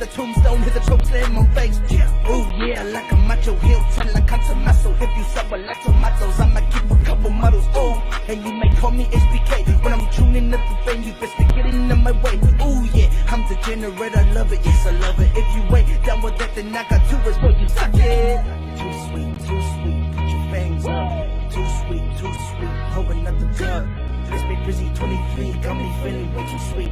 the tombstone, hit the choke slam on face. Oh yeah, like a macho heel, tell like cancer muscle. If you suffer like tomatoes, I'ma keep a couple models. Oh, and you may call me HBK when I'm tuning up the vein. You best be getting in my way. Oh yeah, I'm degenerate, I love it, yes I love it. If you ain't down with that, then I got two words for you, suck it. Too sweet, put your fangs up. Too sweet, hold another drug. Let's be busy 23, got me feeling way too sweet.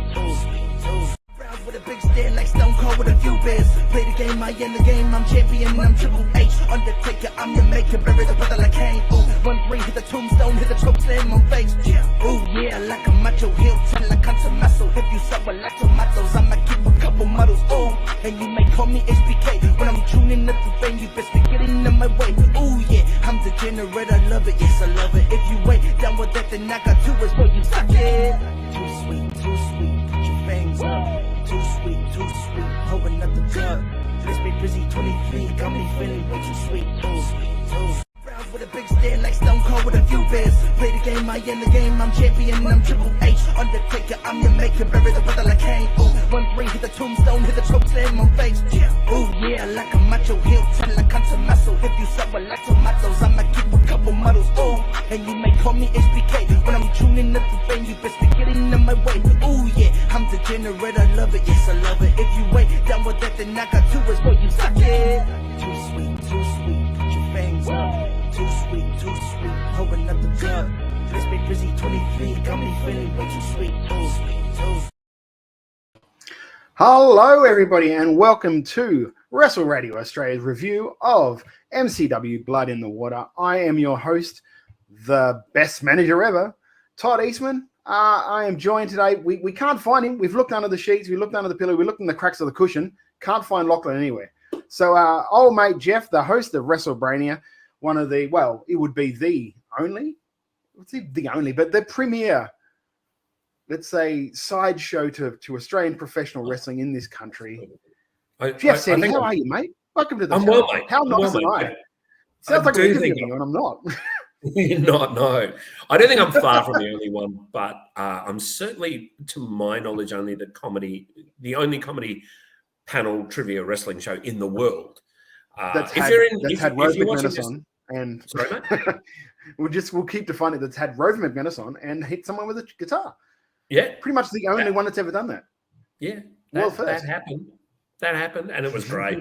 Round with a big stand like Stone Cold with a few beers. Play the game, I end the game, I'm champion, I'm Triple H. Undertaker, I'm your maker, bury the brother like Kane. Ooh, 1-3, hit the tombstone, hit the choke slam on face. Ooh yeah, like a macho heel, tell like cancer muscle. If you suffer like tomatoes, I'ma keep a couple models. Ooh, and you may call me HBK when I'm tuning up the vein. You best be getting in my way. Ooh yeah, I'm degenerate, I love it, yes I love it. If you ain't down with that, then I got two words for you, suck it. Too sweet, put your fangs up. Too sweet, hold another drug. Let's be busy 23, got me feeling way too sweet. Round with a big stand like Stone Cold with a few beers. Play the game, I end the game, I'm champion, I'm Triple H. Undertaker, I'm your maker, bury the brother like Kane. Ooh, 1-3, hit the tombstone, hit the choke slam on face. Ooh yeah, like a macho heel, tell like cancer muscle. If you suffer like tomatoes, I'ma keep a couple models. Ooh, and you may call me HBK when I'm tuning up the vein. You best be getting in my way. Ooh yeah, I'm degenerate, I love it, yes I love it. If you ain't down with that, then I got two words for you, suck it. Too sweet, put your fangs up. Too sweet, hold another drug. Let's be busy 23, got me feeling way too sweet. Hello everybody and welcome to Wrestle Radio Australia's review of MCW Blood in the Water. I am your host, the best manager ever, Todd Eastman. I am joined today. We can't find him. We've looked under the sheets, we looked under the pillow, we looked in the cracks of the cushion. Can't find Lachlan anywhere. So old mate Geoff, the host of WrestleBrania, one of the, well, it would be the only, but the premier, let's say, sideshow to Australian professional wrestling in this country. Geoff said, how are you, mate? Welcome to the show. Well, mate. How nice am I? Sounds like an interview, and I'm not. You're not, no. I don't think I'm far from the only one, but I'm certainly, to my knowledge, only the only comedy panel trivia wrestling show in the world. That's had Rove McManus on. And sorry, mate? we'll keep defining that's had Rove McManus on and hit someone with a guitar. Yeah. Pretty much the only one that's ever done that. Yeah. That happened. That happened, and it was great.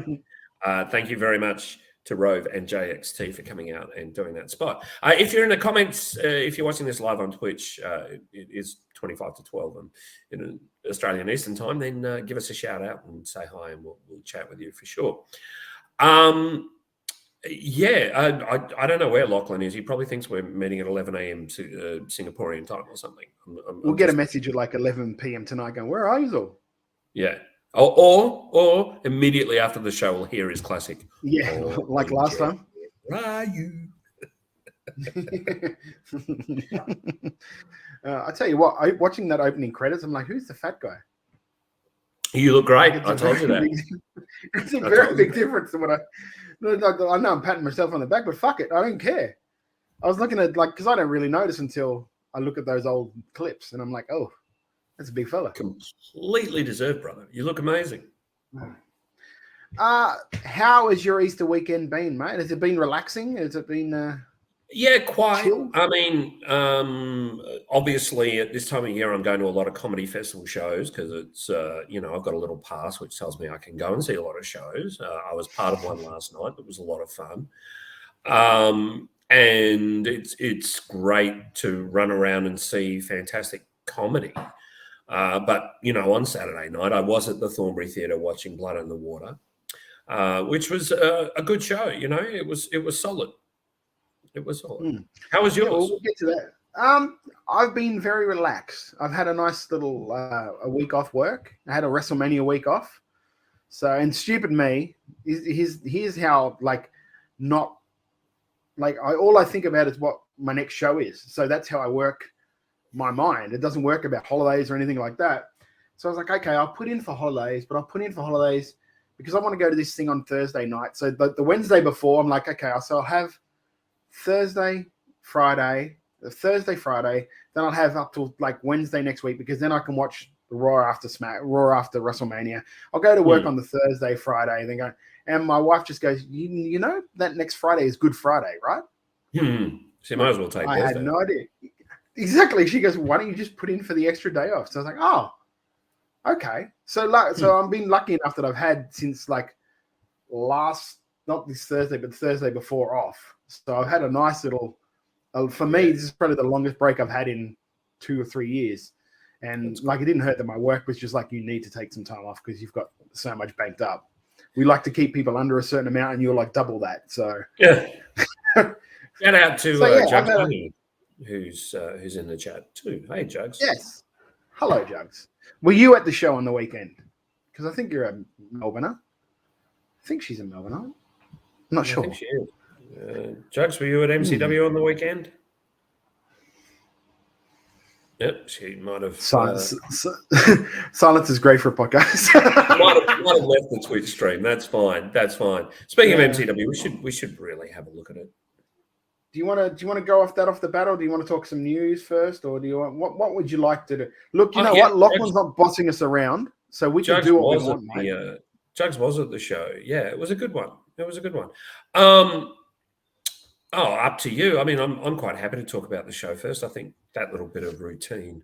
Thank you very much to Rove and JXT for coming out and doing that spot. If you're in the comments, if you're watching this live on Twitch, it is 25 to 12 and in Australian Eastern Time, then give us a shout out and say hi, and we'll chat with you for sure. I don't know where Lachlan is. He probably thinks we're meeting at 11 a.m. Singaporean time or something. We'll get a message at like 11 p.m. tonight going, where are you all? Yeah. Or immediately after the show, we'll hear his classic. Yeah, like last time. Where are you? I tell you what, watching that opening credits, I'm like, who's the fat guy? You look great. I told you that. It's a very big difference to what I know I'm patting myself on the back, but fuck it. I don't care. I was looking at, like, because I don't really notice until I look at those old clips and I'm like, oh, that's a big fella. Completely deserved, brother. You look amazing. How has your Easter weekend been, mate? Has it been relaxing? Has it been... Yeah, quite. Chill? I mean, obviously at this time of year, I'm going to a lot of comedy festival shows because it's, I've got a little pass which tells me I can go and see a lot of shows. I was part of one last night. It was a lot of fun. And it's great to run around and see fantastic comedy. But, on Saturday night, I was at the Thornbury Theatre watching Blood in the Water, which was a good show. It was solid. It was solid. How was yours? Yeah, we'll get to that. I've been very relaxed. I've had a nice little a week off work. I had a WrestleMania week off. So, and stupid me, here's how, all I think about is what my next show is. So that's how I work my mind. It doesn't work about holidays or anything like that. So I was like, okay, I'll put in for holidays, but I'll put in for holidays because I want to go to this thing on Thursday night. So the Wednesday before, I'm like, okay, so I'll have Thursday, Friday, then I'll have up till like Wednesday next week because then I can watch Raw after WrestleMania. I'll go to work on the Thursday, Friday, and then go. And my wife just goes, you know, that next Friday is Good Friday, right? So you might as well take Thursday. I had no idea. Exactly. She goes, why don't you just put in for the extra day off? So I was like, oh, okay. So I've been lucky enough that I've had since like not this Thursday, but the Thursday before off. So I've had a nice little, for me, this is probably the longest break I've had in 2 or 3 years. And it didn't hurt that my work was just like, you need to take some time off because you've got so much banked up. We like to keep people under a certain amount, and you're like double that. So yeah. Shout out to Jugs Honey, who's in the chat too. Hey, Jugs. Yes. Hello, Jugs. Were you at the show on the weekend? Because I think you're a Melbourner. I think she's a Melbourner. I'm not sure. I think she is. Jugs, were you at MCW on the weekend? Yep, she might have. Silence is great for a podcast. might have left the Twitch stream. That's fine. Speaking of MCW, we should really have a look at it. Do you want to go off the bat, or do you want to talk some news first, or do you want what would you like to do? Look, you know what? Lachlan's not bossing us around, so we can do what we want, mate. Jugs was at the show. Yeah, it was a good one. Up to you. I mean, I'm quite happy to talk about the show first. I think that little bit of routine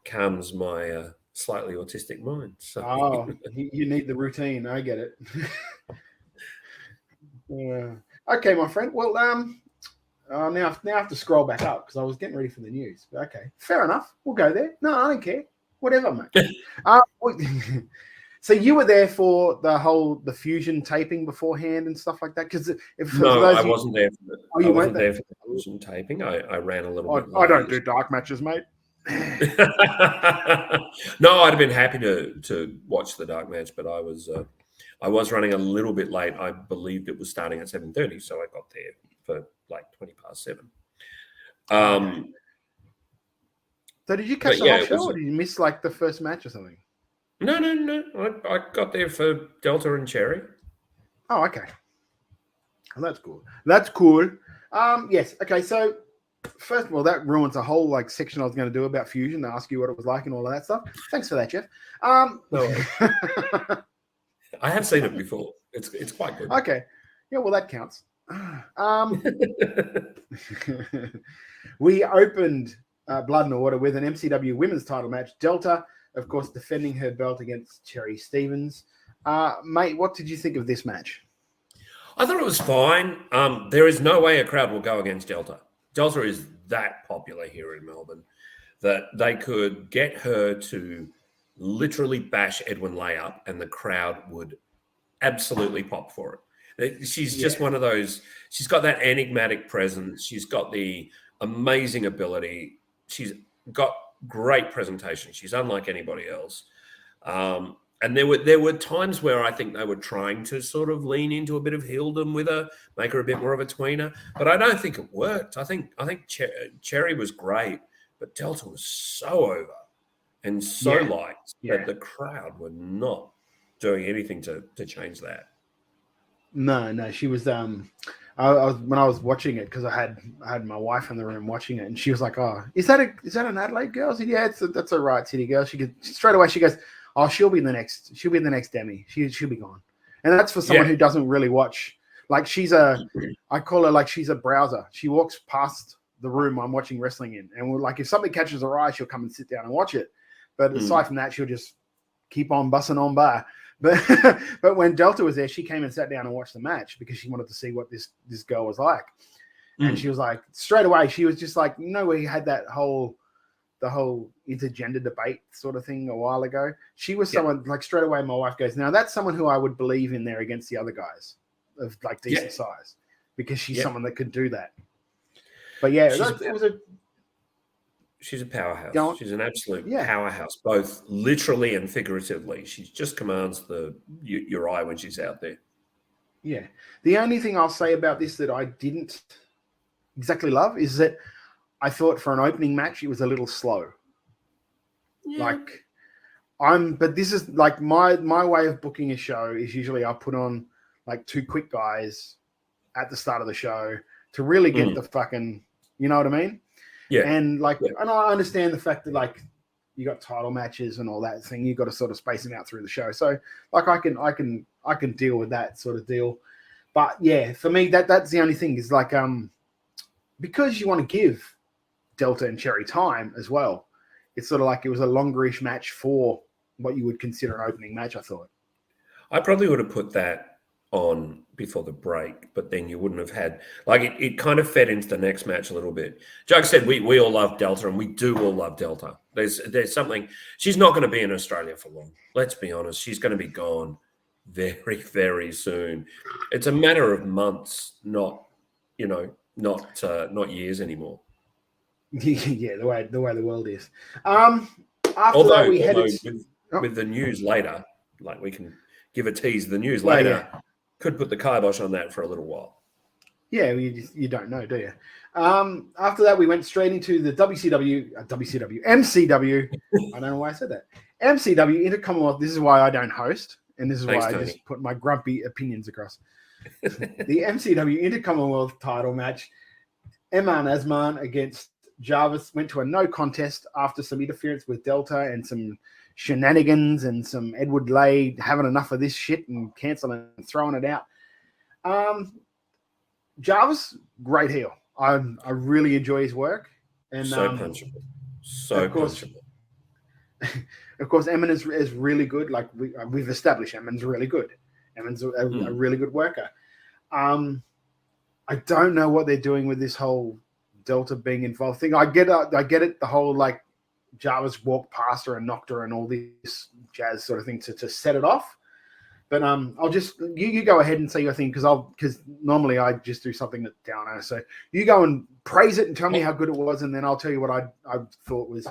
calms my slightly autistic mind. So. You need the routine. I get it. Yeah. Okay, my friend. Well, now I have to scroll back up because I was getting ready for the news. Okay, fair enough. We'll go there. No, I don't care. Whatever, mate. So you were there for the Fusion taping beforehand and stuff like that? Because I wasn't there. You weren't there for the Fusion taping. I ran a little bit. I don't do dark matches, mate. No, I'd have been happy to watch the dark match, but I was running a little bit late. I believed it was starting at 7:30, so I got there for like 7:20. So did you catch the whole show, or did you miss like the first match or something? No. I got there for Delta and Cherry. Oh, okay. Well, that's cool. Yes. Okay. So first of all, that ruins a whole section I was going to do about Fusion to ask you what it was like and all of that stuff. Thanks for that, Geoff. No. I have seen it before. It's quite good. Okay. Yeah. Well, that counts. We opened Blood and Water with an MCW women's title match. Delta, of course, defending her belt against Cherry Stevens. Mate, what did you think of this match? I thought it was fine. There is no way a crowd will go against Delta. Delta is that popular here in Melbourne that they could get her to literally bash Edwin Lay up and the crowd would absolutely pop for it. She's just one of those. She's got that enigmatic presence. She's got the amazing ability. She's got great presentation. She's unlike anybody else. And there were times where I think they were trying to sort of lean into a bit of heeldom with her, make her a bit more of a tweener. But I don't think it worked. I think Cherry was great, but Delta was so over and so liked that the crowd were not doing anything to change that. No, she was. I was when I was watching it because I had my wife in the room watching it, and she was like, "Oh, is that an Adelaide girl?" I said, "Yeah, that's a Riot City girl." She could straight away. She goes, "Oh, she'll be the next Demi. She'll be gone." And that's for someone who doesn't really watch. Like I call her she's a browser. She walks past the room I'm watching wrestling in, and if something catches her eye, she'll come and sit down and watch it. But aside from that, she'll just keep on bussing on by. But when Delta was there, she came and sat down and watched the match because she wanted to see what this girl was like. And she was like, straight away, she was just like, we had the whole intergender debate sort of thing a while ago. She was someone straight away. My wife goes, now that's someone who I would believe in there against the other guys of decent size because she's someone that could do that. But she's a powerhouse. She's an absolute powerhouse, both literally and figuratively. She just commands your eye when she's out there. Yeah. The only thing I'll say about this that I didn't exactly love is that I thought for an opening match it was a little slow. Yeah. But this is my way of booking a show is usually I'll put on 2 quick guys at the start of the show to really get the fucking, you know what I mean? Yeah. And and I understand the fact that title matches and all that thing. You got to sort of space them out through the show. So like I can deal with that sort of deal. But yeah, for me that's the only thing is like because you want to give Delta and Cherry time as well. It's sort of like it was a longerish match for what you would consider an opening match, I thought. I probably would have put that on before the break, but then you wouldn't have had like it kind of fed into the next match a little bit. Jug said we all love Delta, and we do all love Delta. There's something, she's not going to be in Australia for long. Let's be honest, she's going to be gone very, very soon. It's a matter of months, not years anymore. Yeah, the way the world is. After that, we headed with the news later. Like we can give a tease. The news later could put the kibosh on that for a little while. Yeah, you don't know, do you? After that, we went straight into the MCW. I don't know why I said that. MCW Intercommonwealth. This is why I don't host, and this is why I just put my grumpy opinions across. The MCW Intercommonwealth title match. Eman Asman against Jarvis went to a no contest after some interference with Delta and some shenanigans and some Edward Lay having enough of this shit and cancelling and throwing it out. Jarvis, great heel. I really enjoy his work. And so punchable. So punchable. Of course, Eman is really good. Like we've established, Eman's really good. Eman's a really good worker. I don't know what they're doing with this whole Delta being involved thing. I get it. The whole like Jarvis walked past her and knocked her and all this jazz sort of thing to set it off. But I'll just you go ahead and say your thing because normally I just do something that's downer. So you go and praise it and tell me how good it was, and then I'll tell you what I thought was.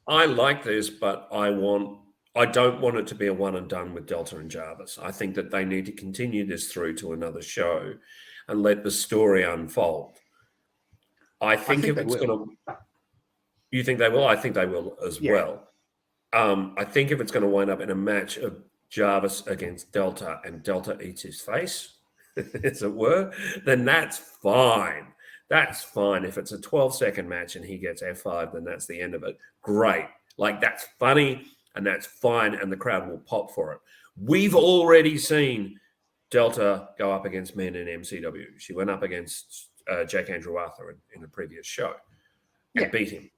I like this, but I don't want it to be a one and done with Delta and Jarvis. I think that they need to continue this through to another show and let the story unfold. I think if it's going to, you think they will? I think they will as well. I think if it's going to wind up in a match of Jarvis against Delta and Delta eats his face, as it were, then that's fine. That's fine. If it's a 12-second match and he gets F5, then that's the end of it. Great. Like, that's funny and that's fine, and the crowd will pop for it. We've already seen Delta go up against men in MCW. She went up against Jake Andrew Arthur in the previous show and beat him.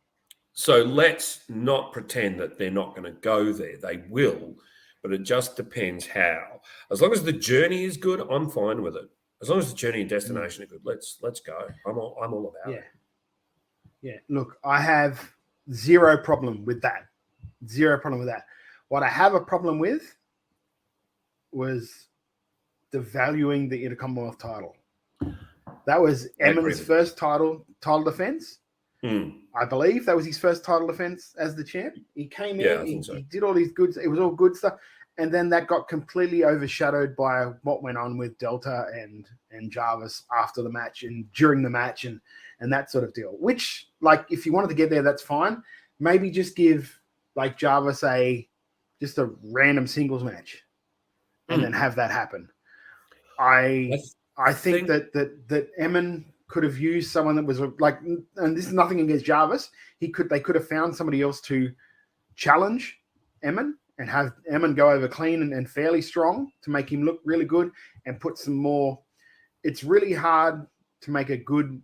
So let's not pretend that they're not going to go there. They will, but it just depends how. As long as the journey is good, I'm fine with it. As long as the journey and destination are good, let's go. I'm all about it. Yeah. Look, I have zero problem with that. Zero problem with that. What I have a problem with was devaluing the Intercommonwealth title. That was Eman's first title defense. I believe that was his first title defense as the champ. He came in, he did all these good. It was all good stuff, and then that got completely overshadowed by what went on with Delta and Jarvis after the match and during the match and that sort of deal. Which, like, if you wanted to get there, that's fine. Maybe just give like Jarvis just a random singles match, and then have that happen. I think that Eman could have used someone that was like, and this is nothing against Jarvis. They could have found somebody else to challenge Eman and have Eman go over clean and fairly strong to make him look really good and put some more. It's really hard to make a good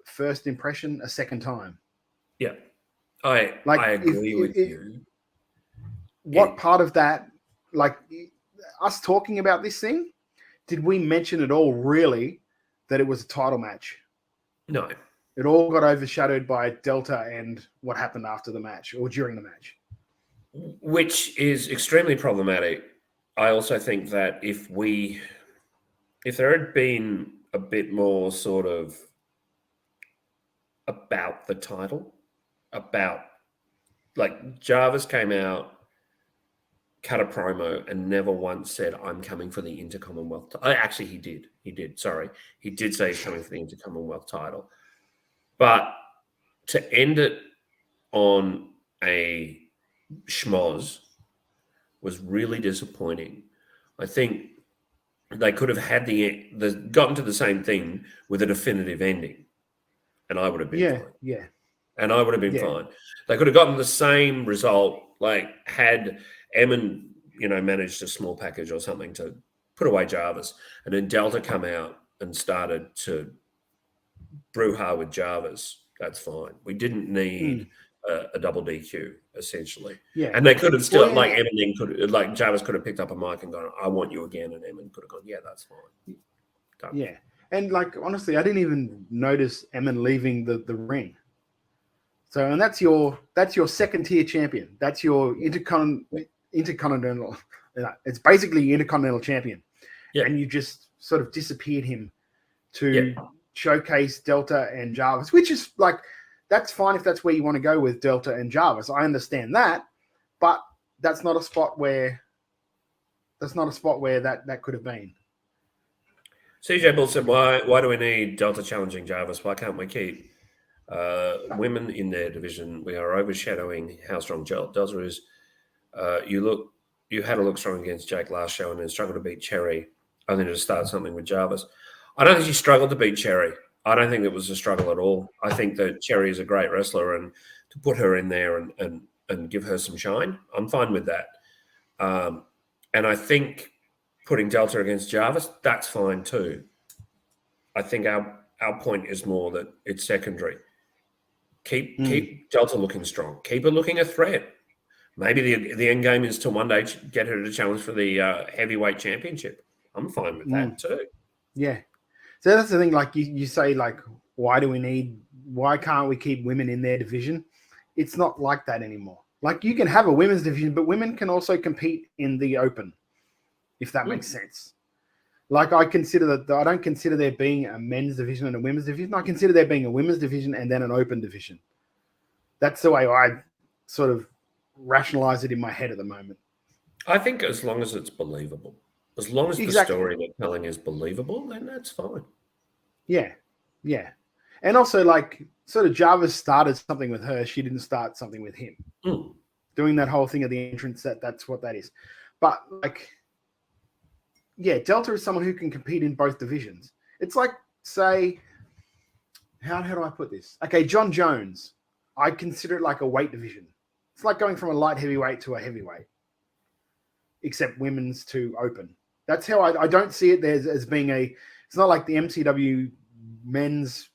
first impression a second time. Yeah, I agree with you. What part of that, like us talking about this thing, did we mention at all really that it was a title match? No. It all got overshadowed by Delta and what happened after the match or during the match. Which is extremely problematic. I also think that if there had been a bit more sort of about the title, about like Jarvis came out, cut a promo and never once said, I'm coming for the Intercommonwealth. Actually, he did. Sorry. He did say he's coming for the Intercommonwealth title. But to end it on a schmoz was really disappointing. I think they could have had gotten to the same thing with a definitive ending. And I would have been fine. Yeah. and I would have been fine. They could have gotten the same result, like had Emin, managed a small package or something to put away Jarvis, and then Delta come out and started to brouhaha with Jarvis. That's fine. We didn't need a double DQ, essentially. Yeah. And they could have still, Jarvis could have picked up a mic and gone, I want you again. And Emin could have gone, yeah, that's fine. Done. Yeah. And honestly, I didn't even notice Emin leaving the ring. So, and that's your second tier champion. That's your intercontinental. It's basically intercontinental champion. Yeah. And you just sort of disappeared him to showcase Delta and Jarvis, which is that's fine if that's where you want to go with Delta and Jarvis. I understand that, but that's not a spot where that could have been. CJ Bull said, why do we need Delta challenging Jarvis? Why can't we keep women in their division? We are overshadowing how strong Delta is. You had to look strong against Jake last show and then struggled to beat Cherry, only to start something with Jarvis. I don't think she struggled to beat Cherry. I don't think it was a struggle at all. I think that Cherry is a great wrestler, and to put her in there and give her some shine, I'm fine with that. And I think putting Delta against Jarvis, that's fine too. I think our point is more that it's secondary. Keep Delta looking strong. Keep her looking a threat. Maybe the end game is to one day get her to challenge for the heavyweight championship. I'm fine with that too. Yeah. So that's the thing, you say, why can't we keep women in their division? It's not like that anymore. You can have a women's division, but women can also compete in the open, if that makes sense. I consider that I don't consider there being a men's division and a women's division. I consider there being a women's division and then an open division. That's the way I sort of rationalize it in my head at the moment. I think as long as it's believable. As long as the story they're telling is believable, then that's fine. Yeah. Yeah. And also, sort of Jarvis started something with her. She didn't start something with him. Doing that whole thing at the entrance, that's what that is. But, Delta is someone who can compete in both divisions. It's say, how do I put this? Okay, John Jones. I consider it like a weight division. It's like going from a light heavyweight to a heavyweight, except women's to open. That's how I don't see it as being it's not like the MCW men's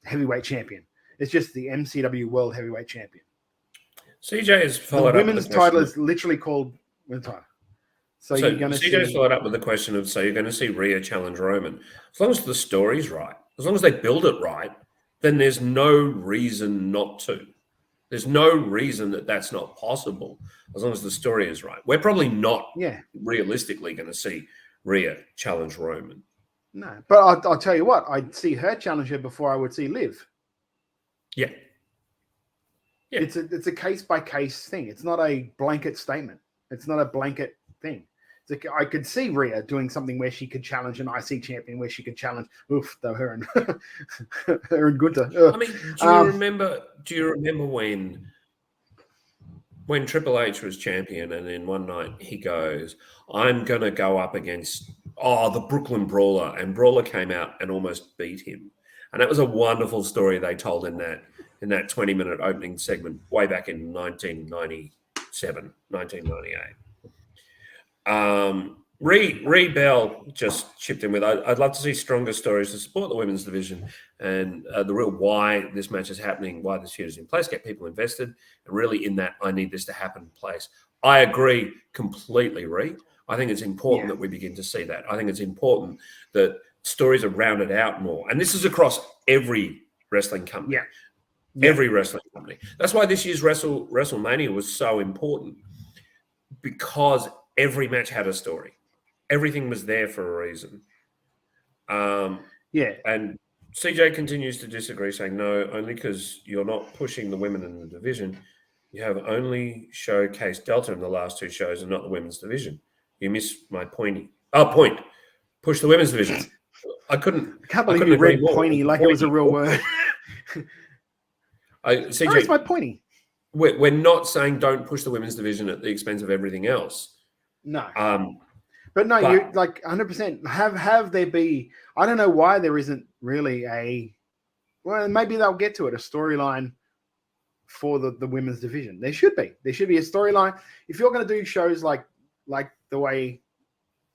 heavyweight champion. It's just the MCW world heavyweight champion. CJ has followed up. The women's title is literally called women's title. So you're going to see. CJ's followed up with the question of, so you're going to see Rhea challenge Roman. As long as the story's right, as long as they build it right, then there's no reason not to. There's no reason that that's not possible as long as the story is right. We're probably not realistically going to see Rhea challenge Roman. No, but I'll tell you what, I'd see her challenge her before I would see Liv. Yeah. It's a case-by-case thing. It's not a blanket statement. It's not a blanket thing. I could see Rhea doing something where she could challenge an IC champion, where she could challenge her and Gunther. I mean, do you remember when Triple H was champion, and then one night he goes, I'm going to go up against the Brooklyn Brawler, and Brawler came out and almost beat him. And that was a wonderful story they told in that 20-minute opening segment way back in 1997, 1998. Ree Bell just chipped in with, I'd love to see stronger stories to support the women's division and the real why this match is happening, why this feud is in place, get people invested, and really in that I need this to happen place. I agree completely, Ree. I think it's important that we begin to see that. I think it's important that stories are rounded out more. And this is across every wrestling company. Every wrestling company. That's why this year's WrestleMania was so important, because every match had a story. Everything was there for a reason. And CJ continues to disagree, saying, no, only because you're not pushing the women in the division. You have only showcased Delta in the last two shows and not the women's division. You missed my point. Push the women's division. I can't believe you read pointy like it was a real word. CJ, where's my pointy? We're not saying don't push the women's division at the expense of everything else. No. But you're 100%. Have there be? I don't know why there isn't really Well, maybe they'll get to it. A storyline for the women's division. There should be a storyline. If you're going to do shows like the way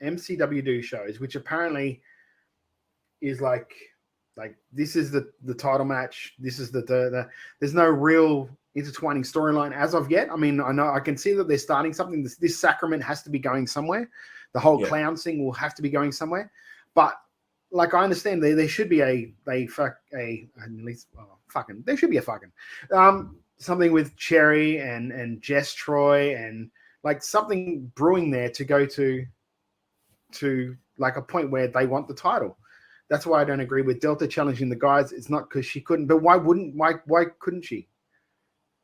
MCW do shows, which apparently is like this is the title match. This is the there's no real intertwining storyline as of yet. I mean, I can see that they're starting something. This sacrament has to be going somewhere. The whole clown thing will have to be going somewhere. But like, I understand there should be there should be a fucking something with Cherry and Jess Troy and like something brewing there to go to like a point where they want the title. That's why I don't agree with Delta challenging the guys. It's not because she couldn't, but why couldn't she?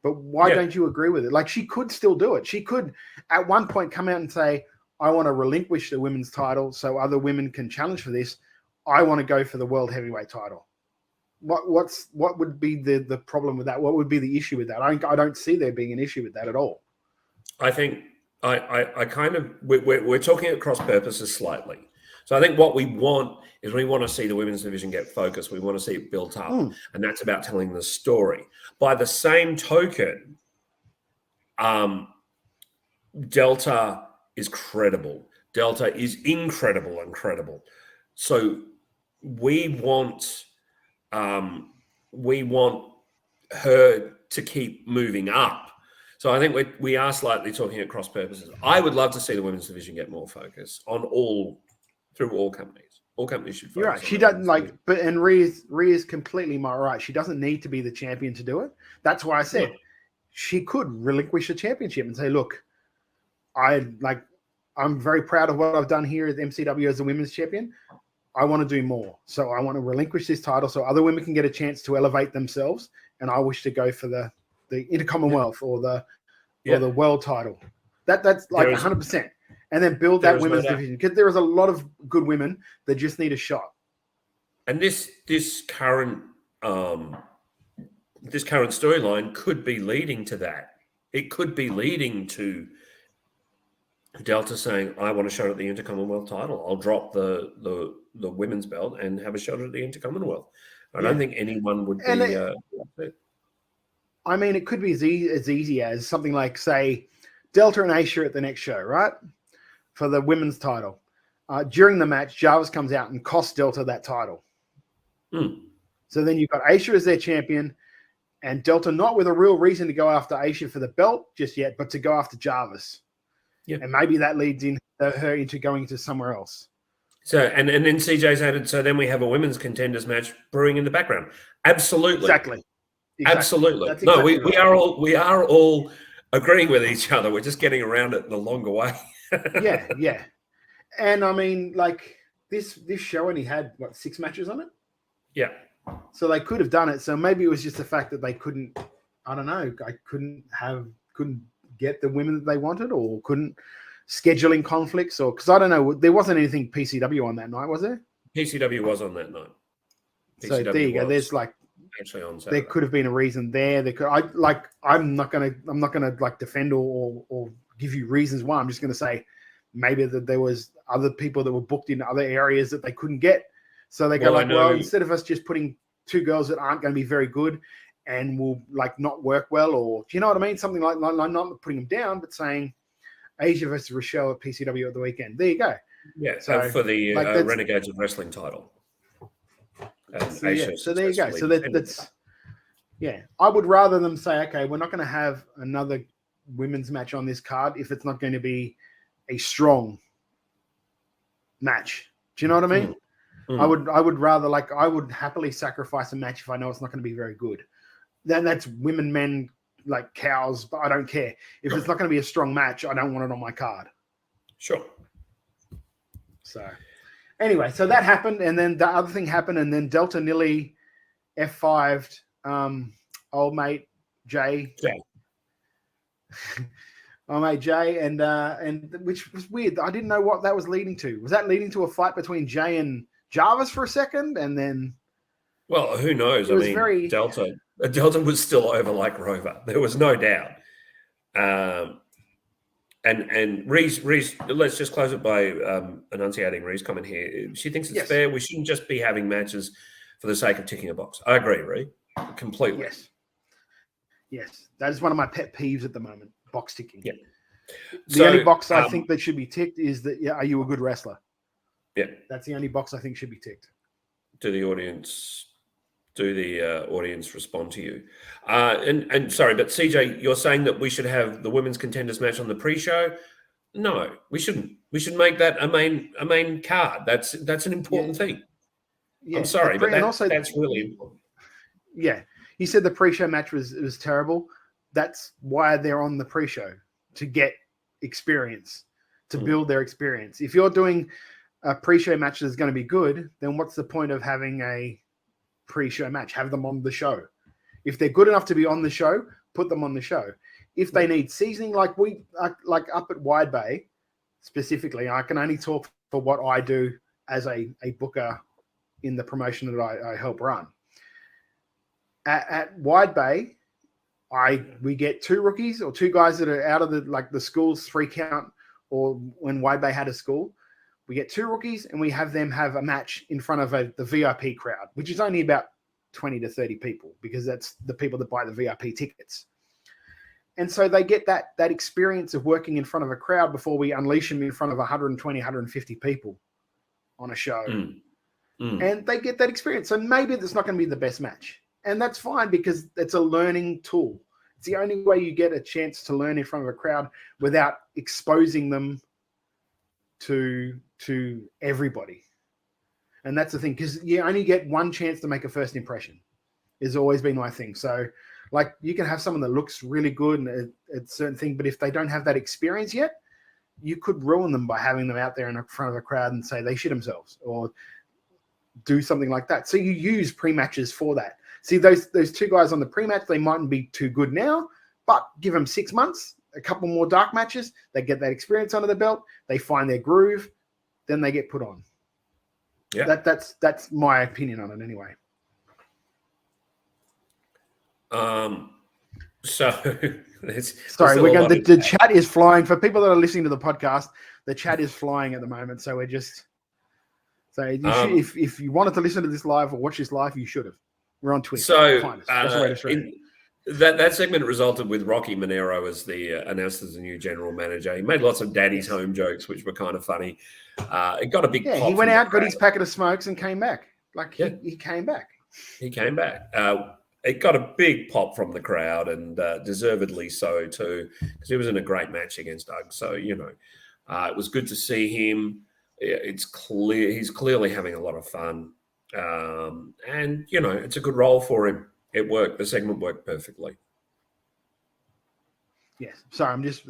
But why don't you agree with it? Like, she could still do it. She could at one point come out and say, I want to relinquish the women's title so other women can challenge for this. I want to go for the world heavyweight title. What would be the problem with that? What would be the issue with that? I don't see there being an issue with that at all. I think I kind of we're talking at cross purposes slightly. So I think what we want is we want to see the women's division get focused. We want to see it built up, and that's about telling the story. By the same token, Delta is credible. Delta is incredible and credible. So we want her to keep moving up. So I think we are slightly talking at cross purposes. I would love to see the women's division get more focus through all companies. All companies should focus. You're right. She doesn't and Rhea's completely right. She doesn't need to be the champion to do it. That's why I said she could relinquish the championship and say, look, I'm very proud of what I've done here at MCW as a women's champion. I want to do more. So I want to relinquish this title so other women can get a chance to elevate themselves. And I wish to go for the Intercommonwealth or the world title. That's like 100%. And then build that women's division, because there is a lot of good women that just need a shot. And this current storyline could be leading to that. It could be leading to Delta saying, "I want a shot at the Intercommonwealth title. I'll drop the women's belt and have a shot at the Intercommonwealth." I don't think anyone would be. I mean, it could be as easy as something like, say, Delta and Aisha at the next show, right? For the women's title. During the match, Jarvis comes out and costs Delta that title. So then you've got Aisha as their champion and Delta not with a real reason to go after Aisha for the belt just yet, but to go after Jarvis. Yeah. And maybe that leads her into going to somewhere else. So, and then CJ's added, so then we have a women's contenders match brewing in the background. Absolutely. Exactly. Absolutely. Exactly we are all agreeing with each other. We're just getting around it the longer way. Yeah. And I mean, like this show only had 6 matches on it? Yeah. So they could have done it. So maybe it was just the fact that they couldn't, I don't know, couldn't get the women that they wanted, or couldn't scheduling conflicts, or because I don't know, there wasn't anything PCW on that night, was there? PCW was on that night. So there you go. There's actually on Saturday. There could have been a reason there. I'm not gonna defend or give you reasons why. I'm just gonna say maybe that there was other people that were booked in other areas that they couldn't get. So they go instead of us just putting 2 girls that aren't going to be very good and will not work well, or do you know what I mean? Something like not putting them down, but saying Asia versus Rochelle at PCW at the weekend. There you go. Yeah, so for the Renegades of Wrestling title. So there you go. So that's I would rather them say, okay, we're not going to have another women's match on this card if it's not going to be a strong match. Do you know what I mean? I would rather I would happily sacrifice a match if I know it's not going to be very good. Then that's women, men, like cows, but I don't care. If it's not going to be a strong match, I don't want it on my card. Sure. So anyway, so that happened, and then the other thing happened, and then Delta nearly F5'd old mate Jay. Old mate Jay, and which was weird. I didn't know what that was leading to. Was that leading to a fight between Jay and Jarvis for a second, and then? Well, who knows? I mean, Delta was still over like Rover. There was no doubt. And Reese, let's just close it by enunciating Reese's comment here. She thinks it's fair. We shouldn't just be having matches for the sake of ticking a box. I agree, Ree, completely. Yes, that is one of my pet peeves at the moment, box ticking. Yeah. The only box I think that should be ticked is that, are you a good wrestler? Yeah. That's the only box I think should be ticked. Do the audience respond to you? And sorry, but CJ, you're saying that we should have the women's contenders match on the pre-show? No, we shouldn't. We should make that a main card. That's an important thing. Yeah. I'm sorry, but that's really important. Yeah. You said the pre-show match was terrible. That's why they're on the pre-show, to get experience, to build their experience. If you're doing a pre-show match that's going to be good, then what's the point of having a pre-show match? Have them on the show. If they're good enough to be on the show, put them on the show. If they need seasoning, like up at Wide Bay specifically, I can only talk for what I do as a booker in the promotion that I help run. At Wide Bay, we get 2 rookies or 2 guys that are out of the school's 3 count, or when Wide Bay had a school, we get 2 rookies and we have them have a match in front of the VIP crowd, which is only about 20 to 30 people, because that's the people that buy the VIP tickets. And so they get that experience of working in front of a crowd before we unleash them in front of 120, 150 people on a show. And they get that experience. So maybe it's not going to be the best match. And that's fine, because it's a learning tool. It's the only way you get a chance to learn in front of a crowd without exposing them to everybody. And that's the thing, because you only get one chance to make a first impression. Has always been my thing. So, like, you can have someone that looks really good and a certain thing, but if they don't have that experience yet, you could ruin them by having them out there in front of a crowd and say they shit themselves or do something like that. So you use pre-matches for that. See, those 2 guys on the pre-match, they mightn't be too good now, but give them 6 months, a couple more dark matches, they get that experience under the belt, they find their groove, then they get put on. Yeah, that's my opinion on it anyway. So sorry, we're going. The chat is flying for people that are listening to the podcast. The chat is flying at the moment, so we're just. So if you wanted to listen to this live or watch this live, you should have. We're on Twitter. So that segment resulted with Rocky Monero as announced as the new general manager. He made lots of daddy's home jokes, which were kind of funny. It got a big pop. He went out, got his packet of smokes, and came back. He came back. He came back. It got a big pop from the crowd, and deservedly so too, because he was in a great match against Doug. So it was good to see him. It's clear he's clearly having a lot of fun. And it's a good role for him. It worked. The segment worked perfectly. Yes. Sorry, I'm just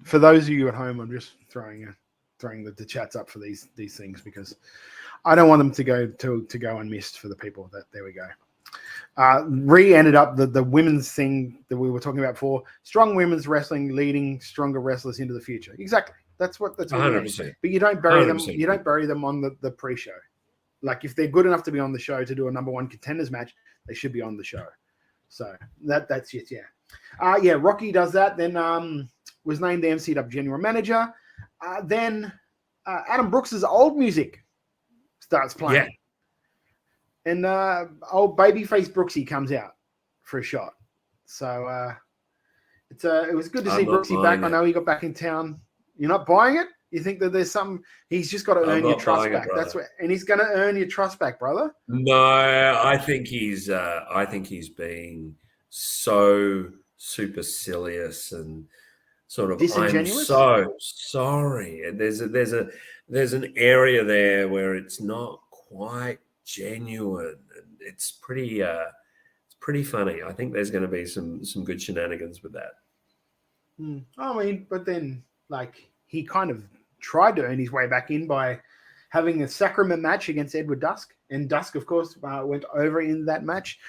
for those of you at home, I'm just throwing the chats up for these things, because I don't want them to go unmissed for the people. There we go. Ended up the women's thing that we were talking about before. Strong women's wrestling leading stronger wrestlers into the future. Exactly. That's what 100%. But you don't bury 100%. Them. You don't bury them on the pre-show. Like, if they're good enough to be on the show to do a number 1 contenders match, they should be on the show. So that's it. Yeah. Rocky does that. Then was named the MCW general manager. Then Adam Brooks's old music starts playing. Yeah. And old babyface Brooksy comes out for a shot. So it was good to see Brooksy back. I know he got back in town. You're not buying it? You think that there's something? He's just got to earn your trust back. And he's going to earn your trust back, brother. No, I think he's being so supercilious and sort of disingenuous. I'm so sorry. And there's an area there where it's not quite genuine, and it's pretty funny. I think there's going to be some good shenanigans with that. I mean, but then, like, he kind of tried to earn his way back in by having a sacrament match against Edward Dusk, and Dusk, of course, went over in that match.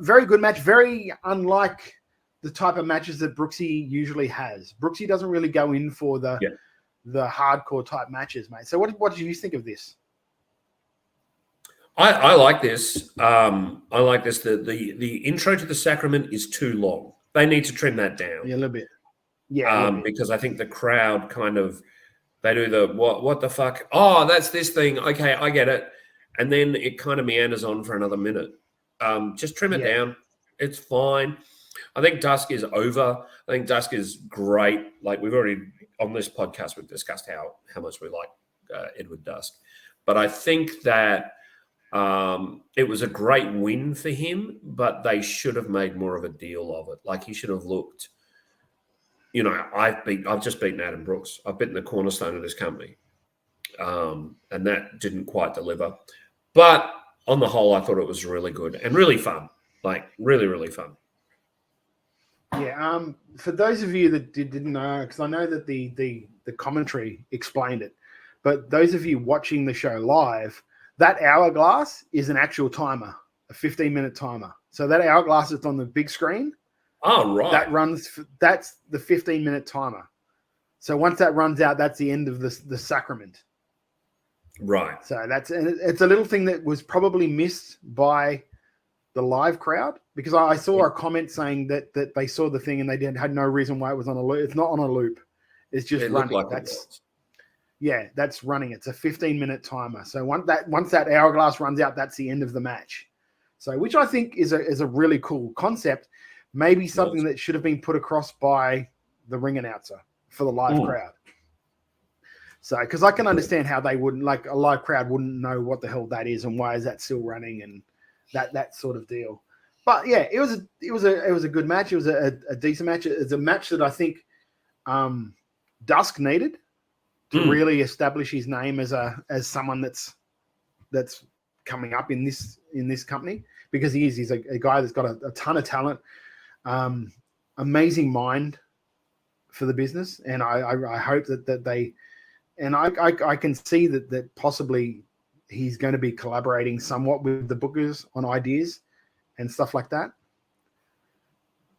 Very good match, very unlike the type of matches that Brooksy usually has. Brooksy doesn't really go in for the hardcore type matches, mate. So what did you think of this? I like this. I like this. The intro to the sacrament is too long. They need to trim that down. Yeah, a little bit. Yeah. Because I think the crowd kind of, they do the what the fuck? Oh, that's this thing. Okay, I get it. and then it kind of meanders on for another minute. Just trim it down. It's fine. I think Dusk is over. I think Dusk is great. Like we've already on this podcast, we've discussed how much we like Edward Dusk, but I think that it was a great win for him. But they should have made more of a deal of it. Like he should have looked. You know, I've just beaten Adam Brooks. I've beaten the cornerstone of this company, and that didn't quite deliver. But on the whole, I thought it was really good and really fun. Like really, really fun. Yeah. For those of you that didn't know, because I know that the commentary explained it, but those of you watching the show live, that hourglass is an actual timer, a 15-minute timer. So that hourglass that's on the big screen. Oh, right. That's the 15-minute timer. So once that runs out, that's the end of the sacrament. Right. So it's a little thing that was probably missed by the live crowd, because I saw a comment saying that they saw the thing and they had no reason why it was on a loop. It's not on a loop. It's just running. That's running. It's a 15-minute timer. So once that hourglass runs out, that's the end of the match. So which I think is a really cool concept. Maybe something that should have been put across by the ring announcer for the live crowd. So, because I can understand how they wouldn't, like a live crowd wouldn't know what the hell that is and why is that still running and that sort of deal. But yeah, it was a good match. It was a decent match. It's a match that I think Dusk needed to really establish his name as someone that's coming up in this company, because he's a guy that's got a ton of talent. Amazing mind for the business, and I hope that they, and I can see that possibly he's going to be collaborating somewhat with the bookers on ideas and stuff like that.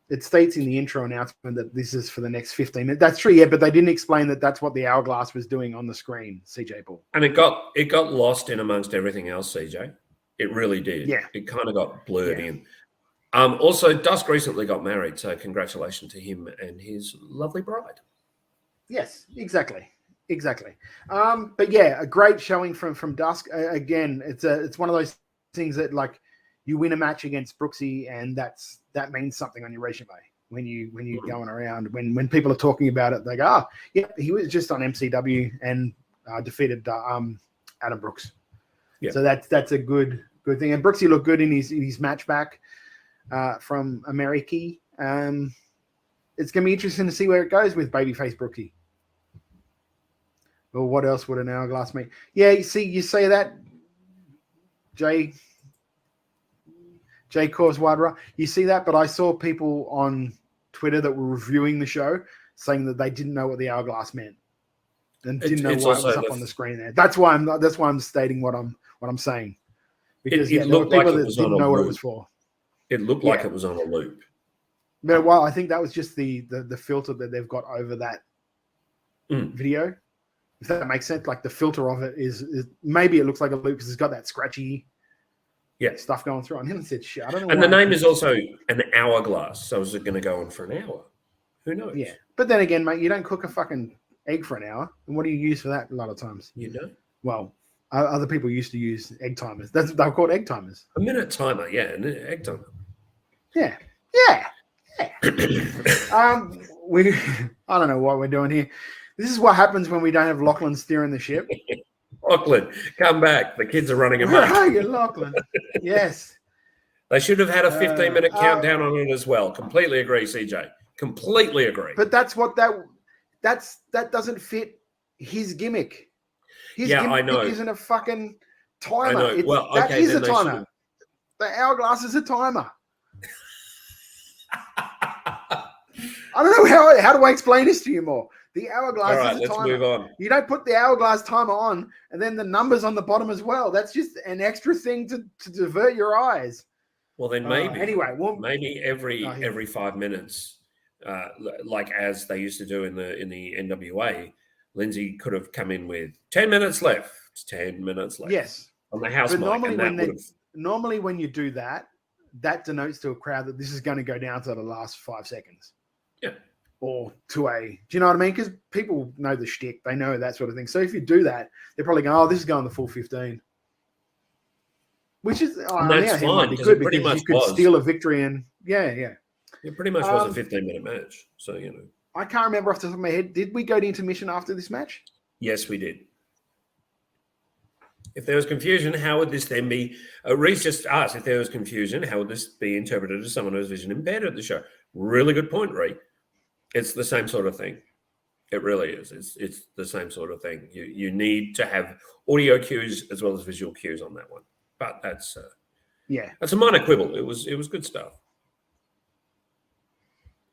It states in the intro announcement that this is for the next 15 minutes. That's true, yeah, but they didn't explain that that's what the hourglass was doing on the screen, CJ Paul. And it got lost in amongst everything else, CJ. It really did. Yeah. It kind of got blurred in. Also, Dusk recently got married, so congratulations to him and his lovely bride. Yes, exactly. But yeah, a great showing from Dusk. Again, it's one of those things that, like, you win a match against Brooksy, and that means something on your resume when you're going around. When people are talking about it, they go, he was just on MCW and defeated Adam Brooks. Yeah. So that's a good thing. And Brooksy looked good in his match back from America. It's going to be interesting to see where it goes with babyface Brooksy. Well, what else would an hourglass mean? Yeah, you say that, Jay Corswadra. You see that, but I saw people on Twitter that were reviewing the show saying that they didn't know what the hourglass meant and didn't know why it was up on the screen there. That's why I'm stating what I'm saying, because it looked like it was didn't on a know loop. what it was for. It looked like it was on a loop. But well, I think that was just the filter that they've got over that video. If that makes sense, like the filter of it is maybe it looks like a loop because it's got that scratchy stuff going through. I haven't said shit. I don't know. And the name is also an hourglass, so is it going to go on for an hour? Who knows? Yeah, but then again, mate, you don't cook a fucking egg for an hour, and what do you use for that? A lot of times, Well, other people used to use egg timers. They're called egg timers. A minute timer, an egg timer. Yeah. I don't know what we're doing here. This is what happens when we don't have Lachlan steering the ship. Lachlan, come back. The kids are running Where amok. are you, Lachlan? Yes. They should have had a 15-minute countdown on it as well. Completely agree, CJ. Completely agree. But that doesn't fit his gimmick. His gimmick I know. Isn't a fucking timer. I know. That is a timer. The hourglass is a timer. I don't know how do I explain this to you more. The hourglass is a timer. Let's move on. You don't put the hourglass timer on and then the numbers on the bottom as well. That's just an extra thing to divert your eyes. Well, then maybe every 5 minutes, like as they used to do in the NWA, Lindsay could have come in with 10 minutes left. 10 minutes left. Yes. On the house mic. Normally when you do that denotes to a crowd that this is going to go down to the last 5 seconds. Yeah. Or do you know what I mean? Because people know the shtick. They know that sort of thing. So if you do that, they're probably going, this is going the full 15. Which is and that's fine, might be good because you could steal a victory and it pretty much was a 15-minute match. So I can't remember off the top of my head. Did we go to intermission after this match? Yes, we did. If there was confusion, how would this then be? Reese just asked if there was confusion, how would this be interpreted as someone who's vision impaired at the show? Really good point, Reese. It's the same sort of thing. It really is. It's the same sort of thing. You need to have audio cues as well as visual cues on that one. But that's a minor quibble. It was good stuff.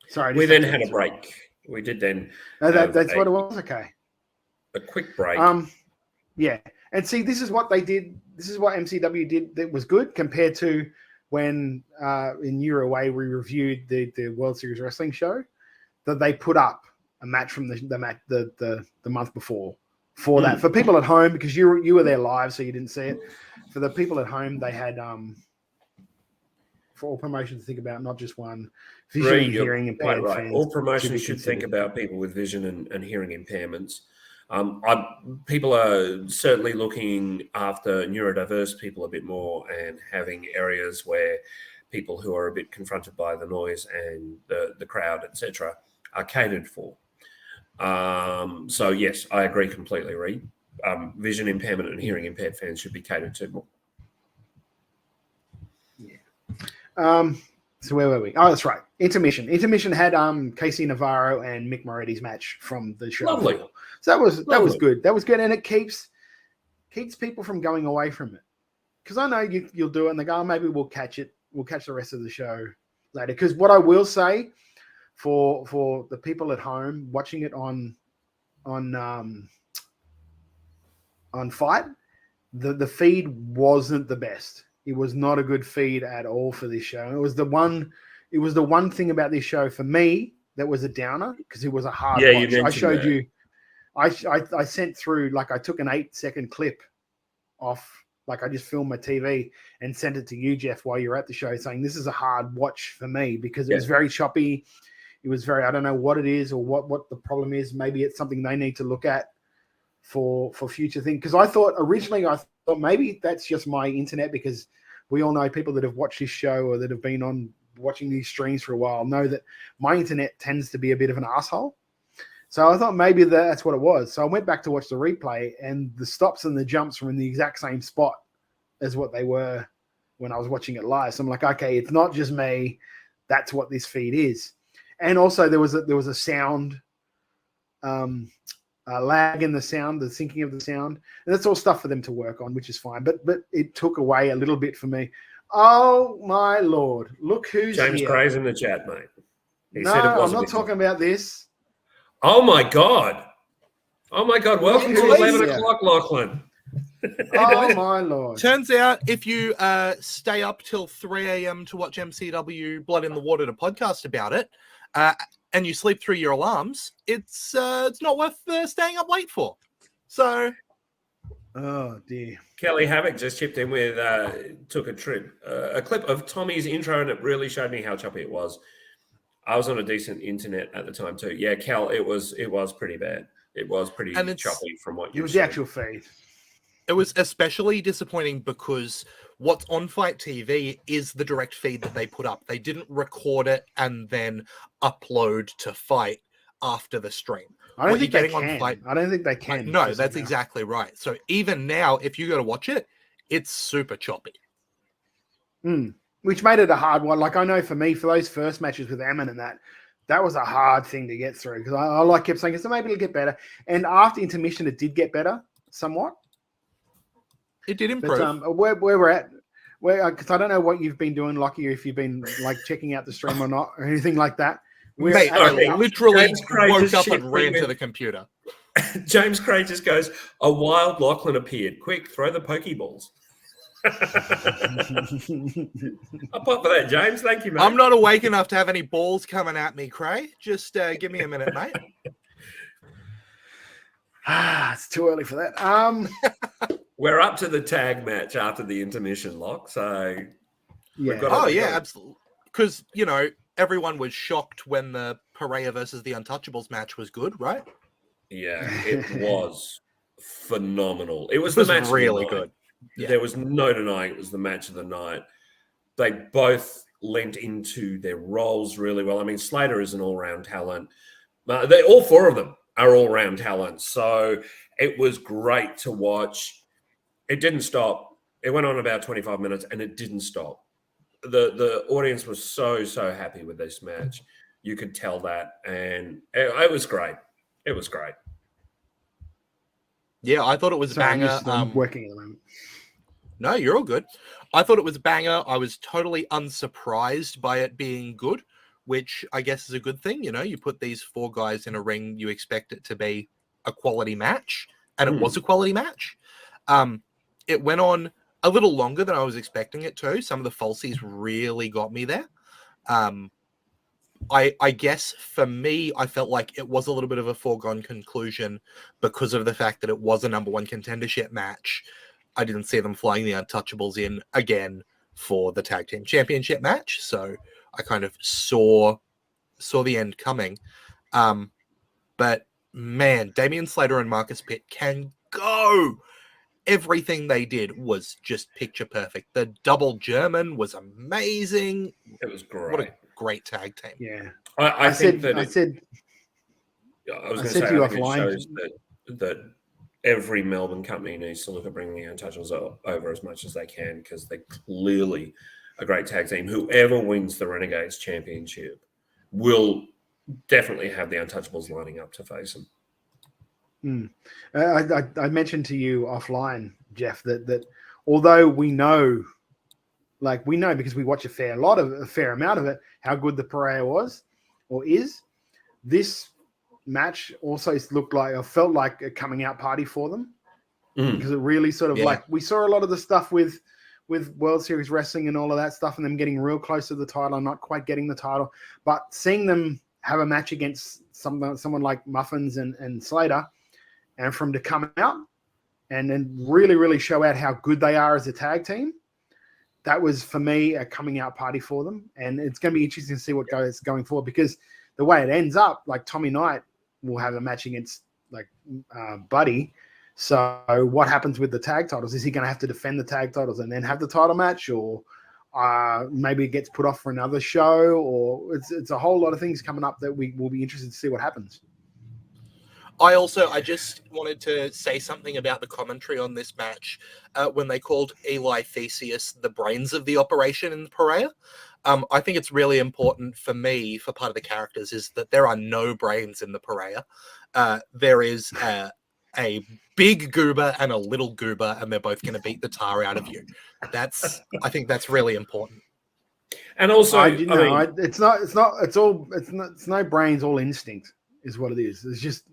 Sorry, we then had a break. We did then. That's what it was. Okay. A quick break. Yeah, and see, this is what they did. This is what MCW did that was good compared to when in WRA we reviewed the World Series Wrestling show that they put up a match from the month before for that. For people at home, because you were there live, so you didn't see it. For the people at home, they had for all promotions to think about, not just one vision and hearing impaired fans. All promotions should think about people with vision and hearing impairments. People are certainly looking after neurodiverse people a bit more and having areas where people who are a bit confronted by the noise and the crowd, etc., are catered for. So yes, I agree completely, Reed. Vision impairment and hearing impaired fans should be catered to more. Yeah. So where were we? Oh, that's right. Intermission. Intermission had Casey Navarro and Mick Moretti's match from the show. Lovely. So that was good. That was good, and it keeps people from going away from it. Because I know you'll do it, and they go, oh, maybe we'll catch it. We'll catch the rest of the show later. Because what I will say for the people at home watching it on Fight, the feed wasn't the best. It was not a good feed at all for this show. It was the one thing about this show for me that was a downer because it was a hard watch. I showed you. I sent through, like, I took an 8-second clip off, like I just filmed my TV and sent it to you, Geoff, while you're at the show, saying this is a hard watch for me because it was very choppy. It was very, I don't know what it is or what the problem is. Maybe it's something they need to look at for future things. Because I thought maybe that's just my internet, because we all know people that have watched this show or that have been on watching these streams for a while know that my internet tends to be a bit of an asshole. So I thought maybe that's what it was. So I went back to watch the replay, and the stops and the jumps were in the exact same spot as what they were when I was watching it live. So I'm like, okay, it's not just me. That's what this feed is. And also there was a sound lag in the sound, the syncing of the sound. And that's all stuff for them to work on, which is fine. But it took away a little bit for me. Oh, my Lord. Look who's James here. Gray's in the chat, mate. No, I'm not talking about this. Oh, my God. Welcome to 11 o'clock, Lachlan. Oh, my Lord. Turns out if you stay up till 3 a.m. to watch MCW Blood in the Water to podcast about it, and you sleep through your alarms, it's not worth staying up late for. So... Oh, dear. Kelly Havoc just chipped in with, took a clip of Tommy's intro, and it really showed me how choppy it was. I was on a decent internet at the time too. Yeah, Cal, it was pretty bad. It was pretty choppy from what you It was the actual feed. It was especially disappointing because what's on FITev is the direct feed that they put up. They didn't record it and then upload to Fight after the stream. I don't think they can. I don't think they can. No, that's exactly right. So even now, if you go to watch it, it's super choppy. Which made it a hard one. Like, I know for me, for those first matches with Emin and that was a hard thing to get through, because I kept saying, so maybe it'll get better. And after intermission, it did get better somewhat. It did improve. But where we're at, because I don't know what you've been doing, Lockie, or if you've been like checking out the stream or not, or anything like that. Mate, I literally woke up and ran to the computer. James Craig just goes, a wild Lachlan appeared. Quick, throw the Pokeballs. I'll pop for that, James. Thank you, mate. I'm not awake enough to have any balls coming at me, Craig. Just give me a minute, mate. It's too early for that. We're up to the tag match after the intermission, Lock. So, yeah. Absolutely. Because, everyone was shocked when the Pereira versus the Untouchables match was good, right? Yeah, it was phenomenal. It was the match really good. There was no denying it was the match of the night. They both lent into their roles really well. I mean, Slater is an all-round talent. All four of them are all-round talents. So it was great to watch. It didn't stop. It went on about 25 minutes and it didn't stop. The audience was so happy with this match. You could tell that. And it was great. It was great. Yeah, I thought it was a banger. I'm working at the moment. No, you're all good. I thought it was a banger. I was totally unsurprised by it being good, which I guess is a good thing. You know, you put these four guys in a ring, you expect it to be a quality match, and it was a quality match. It went on a little longer than I was expecting it to. Some of the falsies really got me there. I guess for me, I felt like it was a little bit of a foregone conclusion because of the fact that it was a number one contendership match. I didn't see them flying the Untouchables in again for the tag team championship match. So I kind of saw the end coming. But man, Damian Slater and Marcus Pitt can go. Everything they did was just picture perfect. The double German was amazing. It was great. What a great tag team. Yeah. I said to you offline shows that every Melbourne company needs to look at bringing the Untouchables over as much as they can because they're clearly a great tag team. Whoever wins the Renegades Championship will definitely have the Untouchables lining up to face them. I mentioned to you offline, Geoff, that although we know because we watch a fair amount of it, how good the Pariah was or is, this match also felt like a coming out party for them because it really sort of like we saw a lot of the stuff with World Series Wrestling and all of that stuff and them getting real close to the title and not quite getting the title, but seeing them have a match against someone like Muffins and Slater and for them to come out and then really show out how good they are as a tag team, that was for me a coming out party for them. And it's going to be interesting to see what goes going forward because the way it ends up, like Tommy Knight will have a match against Buddy. So what happens with the tag titles? Is he going to have to defend the tag titles and then have the title match, or maybe it gets put off for another show, or it's a whole lot of things coming up that we will be interested to see what happens. I just wanted to say something about the commentary on this match when they called Eli Theseus the brains of the operation in the Pariah. I think it's really important for me, for part of the characters, is that there are no brains in the Pariah. There is a big goober and a little goober, and they're both going to beat the tar out of you. I think that's really important. And also, it's no brains, all instinct is what it is. It's just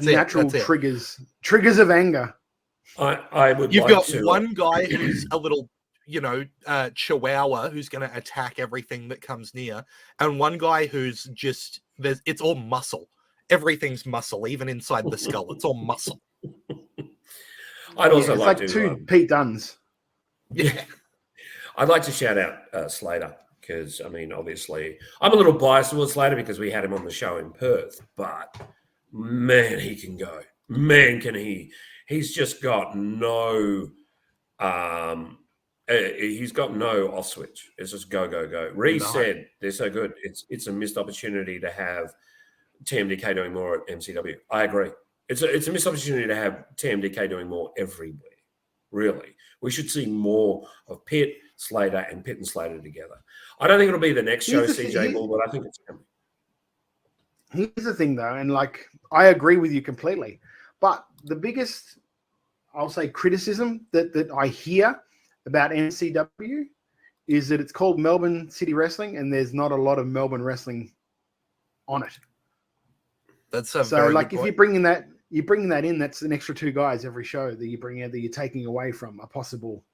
natural triggers of anger. You've got one guy who's a little, chihuahua who's going to attack everything that comes near, and one guy who's just it's all muscle. Everything's muscle, even inside the skull. It's all muscle. I'd also like to two Pete Dunnes. Yeah, I'd like to shout out Slater because obviously I'm a little biased towards Slater because we had him on the show in Perth, but man, he can go. Man, can he? He's just got no. He's got no off switch. It's just go. Reese said they're so good. It's a missed opportunity to have TMDK doing more at MCW. I agree. It's a missed opportunity to have TMDK doing more everywhere. Really, we should see more of Pitt, Slater, and Pitt and Slater together. I don't think it'll be the next show, CJ Bull, but I think it's coming. Here's the thing, though, and I agree with you completely. But the biggest, I'll say, criticism that I hear about MCW is that it's called Melbourne City Wrestling, and there's not a lot of Melbourne wrestling on it. That's a very good point. If you're bringing that in, that's an extra two guys every show that you bring in that you're taking away from a possible.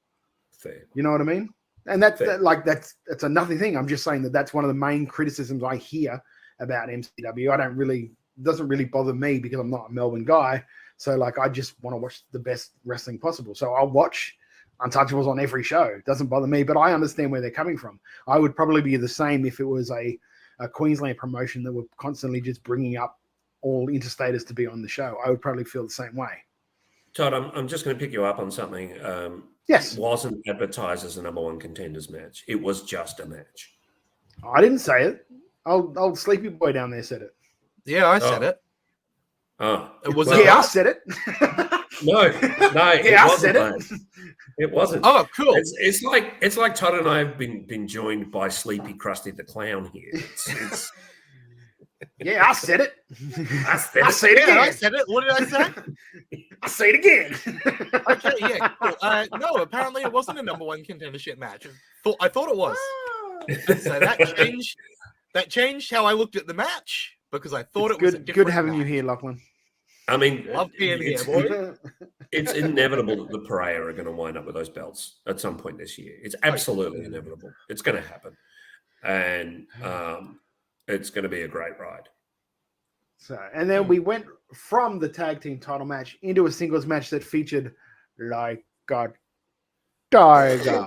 Fair. You know what I mean? And that's a nothing thing. I'm just saying that's one of the main criticisms I hear about MCW. It doesn't really bother me because I'm not a Melbourne guy. So I just want to watch the best wrestling possible. So I'll watch Untouchables on every show. It doesn't bother me, but I understand where they're coming from. I would probably be the same if it was a Queensland promotion that were constantly just bringing up all interstaters to be on the show. I would probably feel the same way. Todd, I'm just going to pick you up on something. Yes. It wasn't advertised as a number one contenders match. It was just a match. I didn't say it. Old sleepy boy down there said it. Yeah, I said it. Oh, I said it. No, yeah, I said it. It wasn't. Oh, cool. It's like Todd and I have been joined by Sleepy Krusty the Clown here. It's yeah, I said it. I say it again. I said it. What did I say? I say it again. Okay, yeah, cool. No, apparently it wasn't a number one contendership match. I thought it was. So that changed how I looked at the match because I thought it was a different good having match. you here, Lachlan. I mean, love being here, boy. It's inevitable that the Pareja are going to wind up with those belts at some point this year. It's absolutely inevitable. It's going to happen, and it's going to be a great ride. So, and then we went from the tag team title match into a singles match that featured like God, Tiger.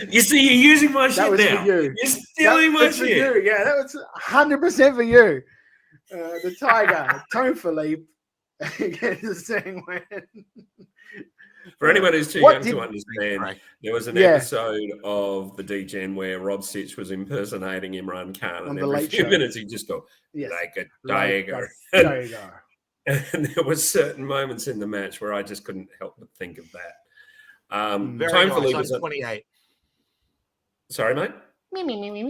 You see, you're using my shit now. You're stealing my shit. For you. Yeah, that was 100% for you. The Tiger, Tone Philippe, against saying when. For anyone who's too young to understand, there was an episode of the D-Gen where Rob Sitch was impersonating Imran Khan, and every few minutes he just go, like a tiger. And there were certain moments in the match where I just couldn't help but think of that. Very nice. I'm 28. Sorry, mate?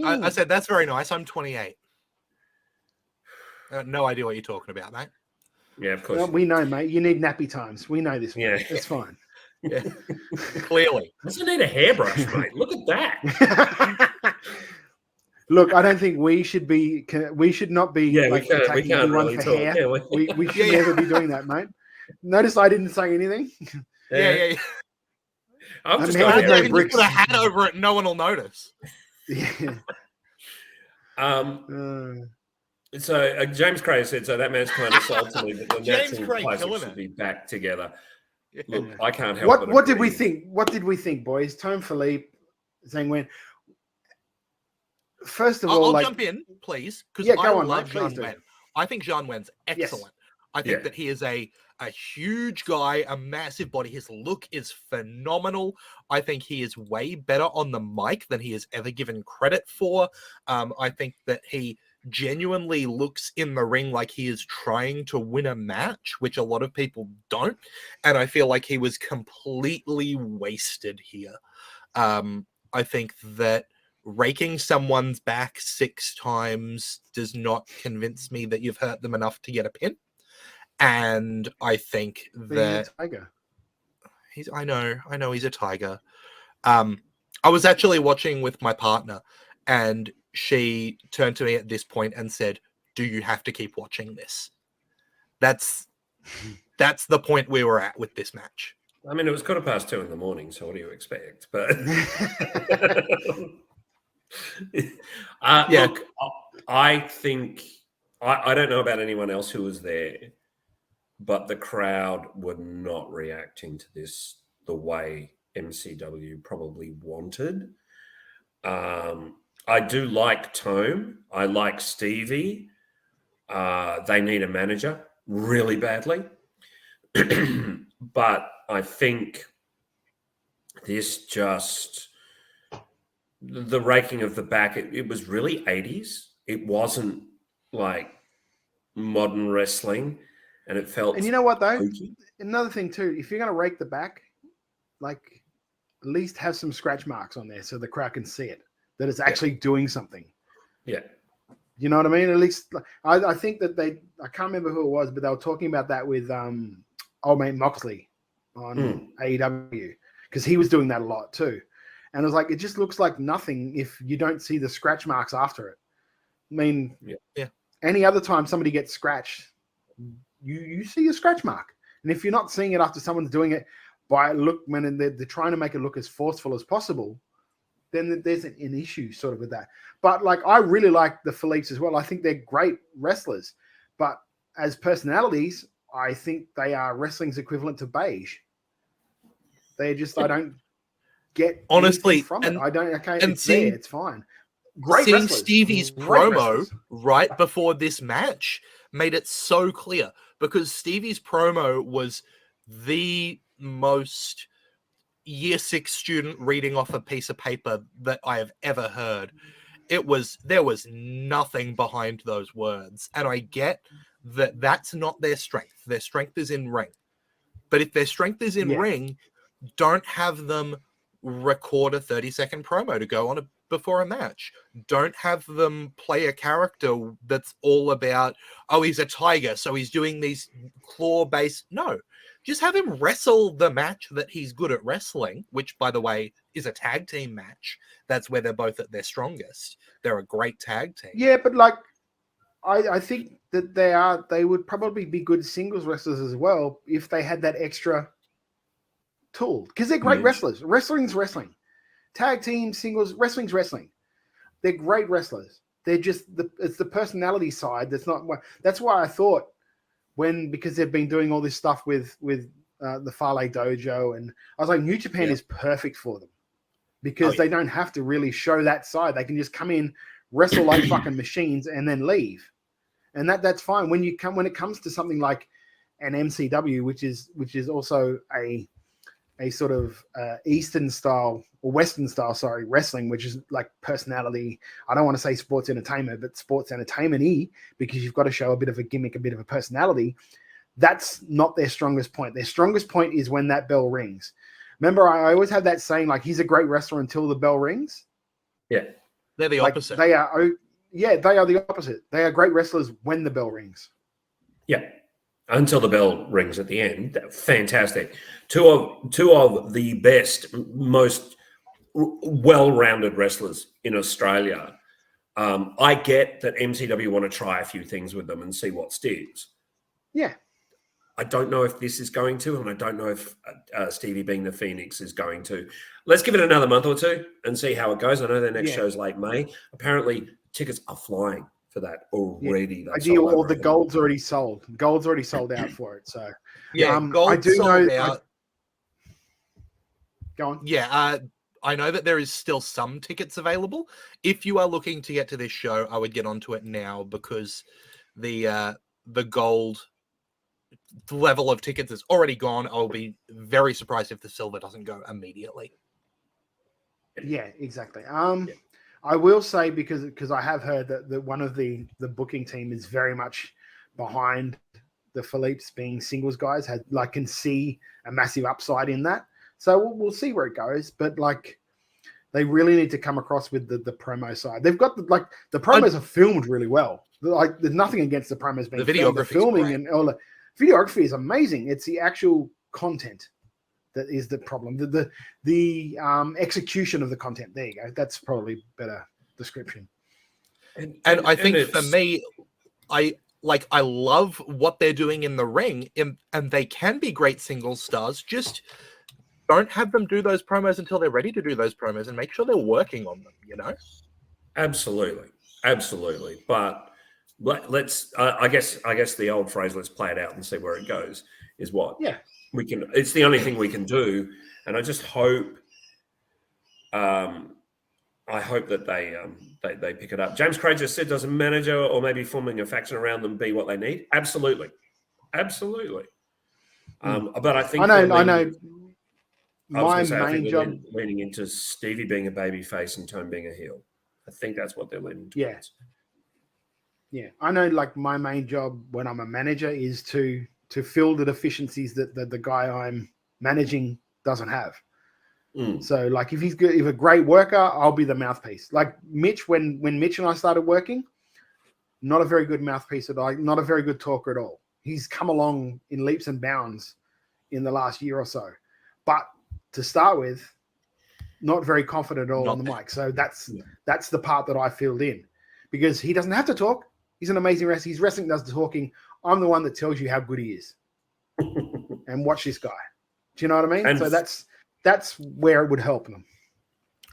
I said, that's very nice. I'm 28. No idea what you're talking about, mate. Yeah, of course. Well, we know, mate. You need nappy times. We know this. Yeah, it's fine. Yeah, clearly. Doesn't need a hairbrush, mate. Look at that. Look, I don't think we should be. We should not be. Yeah, like, we can't really talk. Hair. Yeah, we should never be doing that, mate. Notice I didn't say anything. Yeah. I'm just going to put a hat over it. No one will notice. Yeah. So James Craig said, so that match kind of sold to me, but the James next Craig should be back together. Look, I can't help What did we think? What did we think, boys? Tone Philippe saying when. First of all, I'll jump in, please, because I love Jean Wen. I think Jean Wen's excellent. Yes. I think that he is a huge guy, a massive body. His look is phenomenal. I think he is way better on the mic than he has ever given credit for. I think that he genuinely looks in the ring like he is trying to win a match, which a lot of people don't. And I feel like he was completely wasted here. I think that raking someone's back 6 times does not convince me that you've hurt them enough to get a pin. And I think that Tiger. I know he's a tiger. I was actually watching with my partner, and she turned to me at this point and said, "Do you have to keep watching this?" That's the point we were at with this match. I mean, it was 2:15 in the morning, so what do you expect? But look, I think I don't know about anyone else who was there, but the crowd were not reacting to this the way MCW probably wanted. I do like Tone. I like Stevie. They need a manager really badly. But I think this just, the raking of the back, it was really 80s. It wasn't like modern wrestling. And it felt. And you know what, though? Spooky. Another thing, too, if you're going to rake the back, like, at least have some scratch marks on there so the crowd can see it, that it's actually doing something. Yeah. You know what I mean? At least, I think that I can't remember who it was, but they were talking about that with old mate Moxley on AEW, because he was doing that a lot, too. And it was like, it just looks like nothing if you don't see the scratch marks after it. I mean, any other time somebody gets scratched, you see a scratch mark. And if you're not seeing it after someone's doing it when they're trying to make it look as forceful as possible, then there's an issue sort of with that. But like, I really like the Philippes as well. I think they're great wrestlers, but as personalities, I think they are wrestling's equivalent to beige. They're just, I don't get honestly from it. I don't. Okay, and it's there. It's fine. Great seeing wrestlers. Stevie's promo right before this match made it so clear, because Stevie's promo was the most year 6 student reading off a piece of paper that I have ever heard. There was nothing behind those words. And I get that that's not their strength. Their strength is in ring. But if their strength is in ring, don't have them record a 30-second promo to go on before a match. Don't have them play a character that's all about, oh, he's a tiger, so he's doing these claw-based... No. Just have him wrestle the match that he's good at wrestling, which, by the way, is a tag team match. That's where they're both at their strongest. They're a great tag team. Yeah, but I think that they would probably be good singles wrestlers as well if they had that extra tool, because they're great wrestlers. Wrestling's wrestling. Tag team, singles, wrestling's wrestling. They're great wrestlers. They're just it's the personality side that's not. That's why I thought because they've been doing all this stuff with the Fale Dojo, and I was like, New Japan is perfect for them because they don't have to really show that side. They can just come in, wrestle like fucking machines, and then leave, and that's fine. When it comes to something like an MCW, which is also a sort of Eastern style or Western style, wrestling, which is like personality. I don't want to say sports entertainment, but sports entertainment-y, because you've got to show a bit of a gimmick, a bit of a personality. That's not their strongest point. Their strongest point is when that bell rings. Remember, I always have that saying, like, he's a great wrestler until the bell rings. Yeah. They're the opposite. They are the opposite. They are great wrestlers when the bell rings. Yeah. Until the bell rings at the end. Fantastic. Two of the best, most well-rounded wrestlers in Australia. I get that MCW want to try a few things with them and see what sticks. Yeah. I don't know if this is going to, and I don't know if Stevie being the Phoenix is going to. Let's give it another month or two and see how it goes. I know their next show's late May. Apparently, tickets are flying for that already. Yeah. All the gold's already sold. Gold's already sold out for it. So gold I do sold know. out. Go on. Yeah, I know that there is still some tickets available. If you are looking to get to this show, I would get onto it now, because the gold level of tickets is already gone. I'll be very surprised if the silver doesn't go immediately. Yeah, exactly. I will say, because I have heard that one of the booking team is very much behind the Philippe's being singles guys, can see a massive upside in that. So we'll see where it goes. But they really need to come across with the promo side. They've got the promos are filmed really well. There's nothing against the promos being filmed. The filming and all the videography is amazing. It's the actual content that is the problem. The execution of the content. There you go. That's probably a better description. And I think for me, I love what they're doing in the ring, and they can be great singles stars. Just don't have them do those promos until they're ready to do those promos, and make sure they're working on them. Absolutely. But let's. I guess the old phrase, "Let's play it out and see where it goes," is what. Yeah. We can. It's the only thing we can do, and I just hope. I hope that they pick it up. James Craig just said, "Does a manager or maybe forming a faction around them be what they need?" Absolutely. But I think I know. My main job leaning into Stevie being a baby face and Tone being a heel. I think that's what they're leaning towards. Yeah. I know. My main job when I'm a manager is to fill the deficiencies that the guy I'm managing doesn't have. So if he's good, if a great worker, I'll be the mouthpiece. Like Mitch, when Mitch and I started working, not a very good mouthpiece at all, not a very good talker at all. He's come along in leaps and bounds in the last year or so. But to start with, not very confident at all on the mic. So that's the part that I filled in, because he doesn't have to talk. He's an amazing wrestler. His wrestling does the talking. I'm the one that tells you how good he is. And watch this guy. Do you know what I mean? And so that's where it would help them.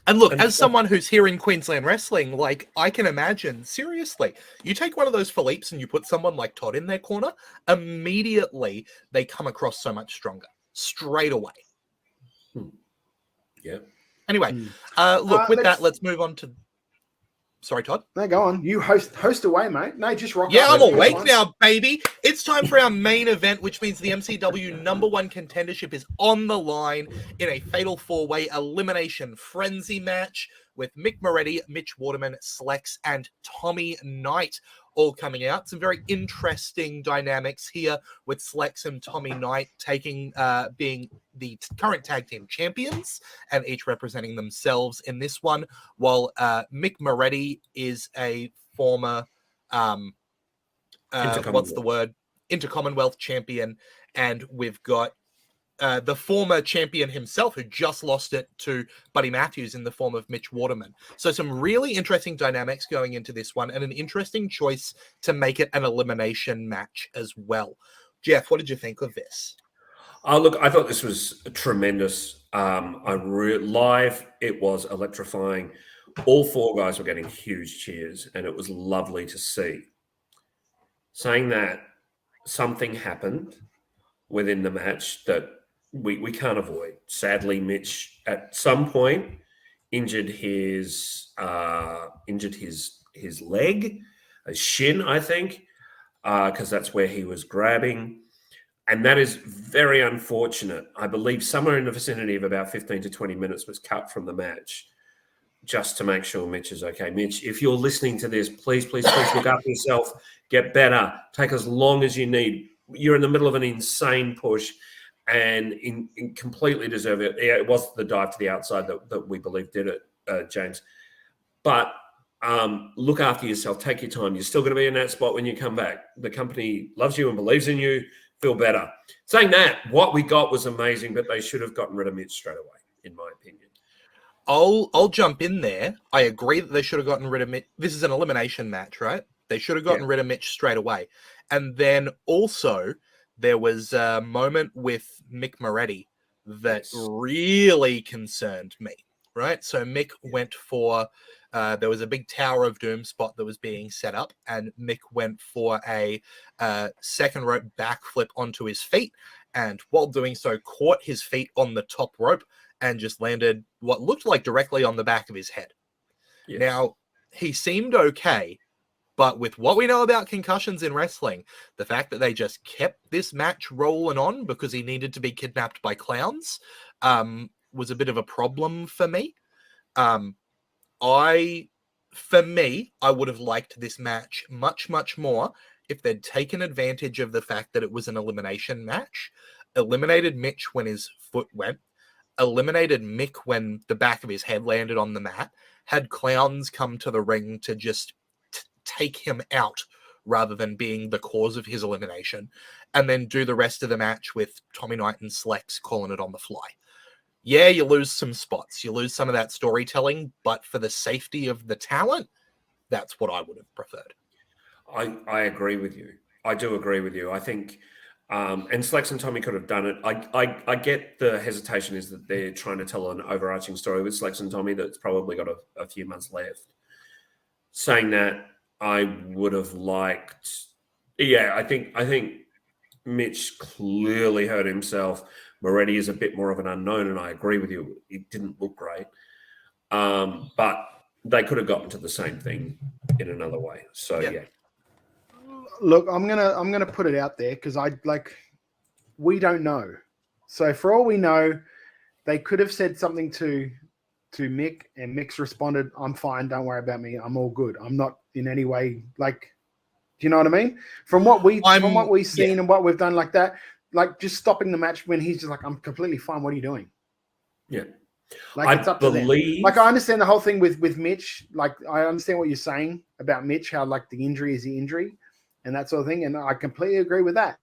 And look, as someone who's here in Queensland wrestling, I can imagine, seriously, you take one of those Philippes and you put someone like Todd in their corner, immediately they come across so much stronger, straight away. Yeah. Anyway, look, with that, let's move on to... sorry, Todd. No, go on. You host away, mate. No, just rock. Yeah, up. I'm awake now, baby. It's time for our main event, which means the MCW #1 contendership is on the line in a fatal 4-way elimination frenzy match with Mick Moretti, Mitch Waterman, Slex, and Tommy Knight all coming out. Some very interesting dynamics here with Slex and Tommy Knight being the current tag team champions and each representing themselves in this one, while Mick Moretti is a former Intercommonwealth champion, and we've got the former champion himself who just lost it to Buddy Matthews in the form of Mitch Waterman. So some really interesting dynamics going into this one, and an interesting choice to make it an elimination match as well. Geoff, what did you think of this? Look, I thought this was tremendous. Live, it was electrifying. All four guys were getting huge cheers, and it was lovely to see. Saying that, something happened within the match that we can't avoid. Sadly, Mitch at some point injured his leg, his shin, I think, because that's where he was grabbing. And that is very unfortunate. I believe somewhere in the vicinity of about 15 to 20 minutes was cut from the match just to make sure Mitch is okay. Mitch, if you're listening to this, please look after yourself, get better, take as long as you need. You're in the middle of an insane push and completely deserve it. Yeah, it was the dive to the outside that we believe did it, James. But look after yourself, take your time. You're still going to be in that spot when you come back. The company loves you and believes in you. Feel better. Saying that, what we got was amazing, but they should have gotten rid of Mitch straight away, in my opinion. I'll jump in there. I agree that they should have gotten rid of Mitch. This is an elimination match, right? They should have gotten rid of Mitch straight away. And then also there was a moment with Mick Moretti that really concerned me, right? So Mick went for, there was a big Tower of Doom spot that was being set up, and Mick went for a second rope backflip onto his feet, and while doing so, caught his feet on the top rope and just landed what looked like directly on the back of his head. Yes. Now, he seemed okay, but with what we know about concussions in wrestling, the fact that they just kept this match rolling on because he needed to be kidnapped by clowns was a bit of a problem for me. I would have liked this match much, much more if they'd taken advantage of the fact that it was an elimination match, eliminated Mitch when his foot went, eliminated Mick when the back of his head landed on the mat, had clowns come to the ring to just take him out rather than being the cause of his elimination, and then do the rest of the match with Tommy Knight and Slex calling it on the fly. Yeah, you lose some spots, you lose some of that storytelling, but for the safety of the talent, that's what I would have preferred. I agree with you. I do agree with you. I think, and Slex and Tommy could have done it. I get the hesitation is that they're trying to tell an overarching story with Slex and Tommy that's probably got a few months left. Saying that, I would have liked. Yeah, I think Mitch clearly hurt himself. Moretti is a bit more of an unknown, and I agree with you. It didn't look great, but they could have gotten to the same thing in another way. So yeah. Look, I'm gonna put it out there because we don't know. So for all we know, they could have said something to Mick, and Mick's responded, "I'm fine. Don't worry about me. I'm all good. I'm not in any way do you know what I mean? From what we've seen and what we've done like that, just stopping the match when he's just like, I'm completely fine. What are you doing? Yeah. It's up to them. I understand the whole thing with Mitch. I understand what you're saying about Mitch, how the injury is the injury and that sort of thing. And I completely agree with that.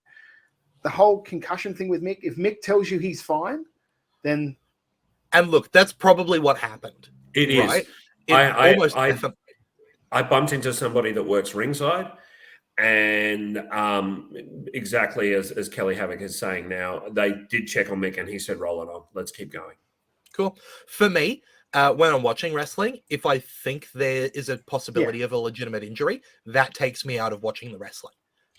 The whole concussion thing with Mick, if Mick tells you he's fine, then. And look, that's probably what happened. It right? is. I bumped into somebody that works ringside, and exactly as Kelly Havoc is saying now, they did check on Mick and he said, roll it on. Let's keep going. Cool. For me, when I'm watching wrestling, if I think there is a possibility of a legitimate injury, that takes me out of watching the wrestling.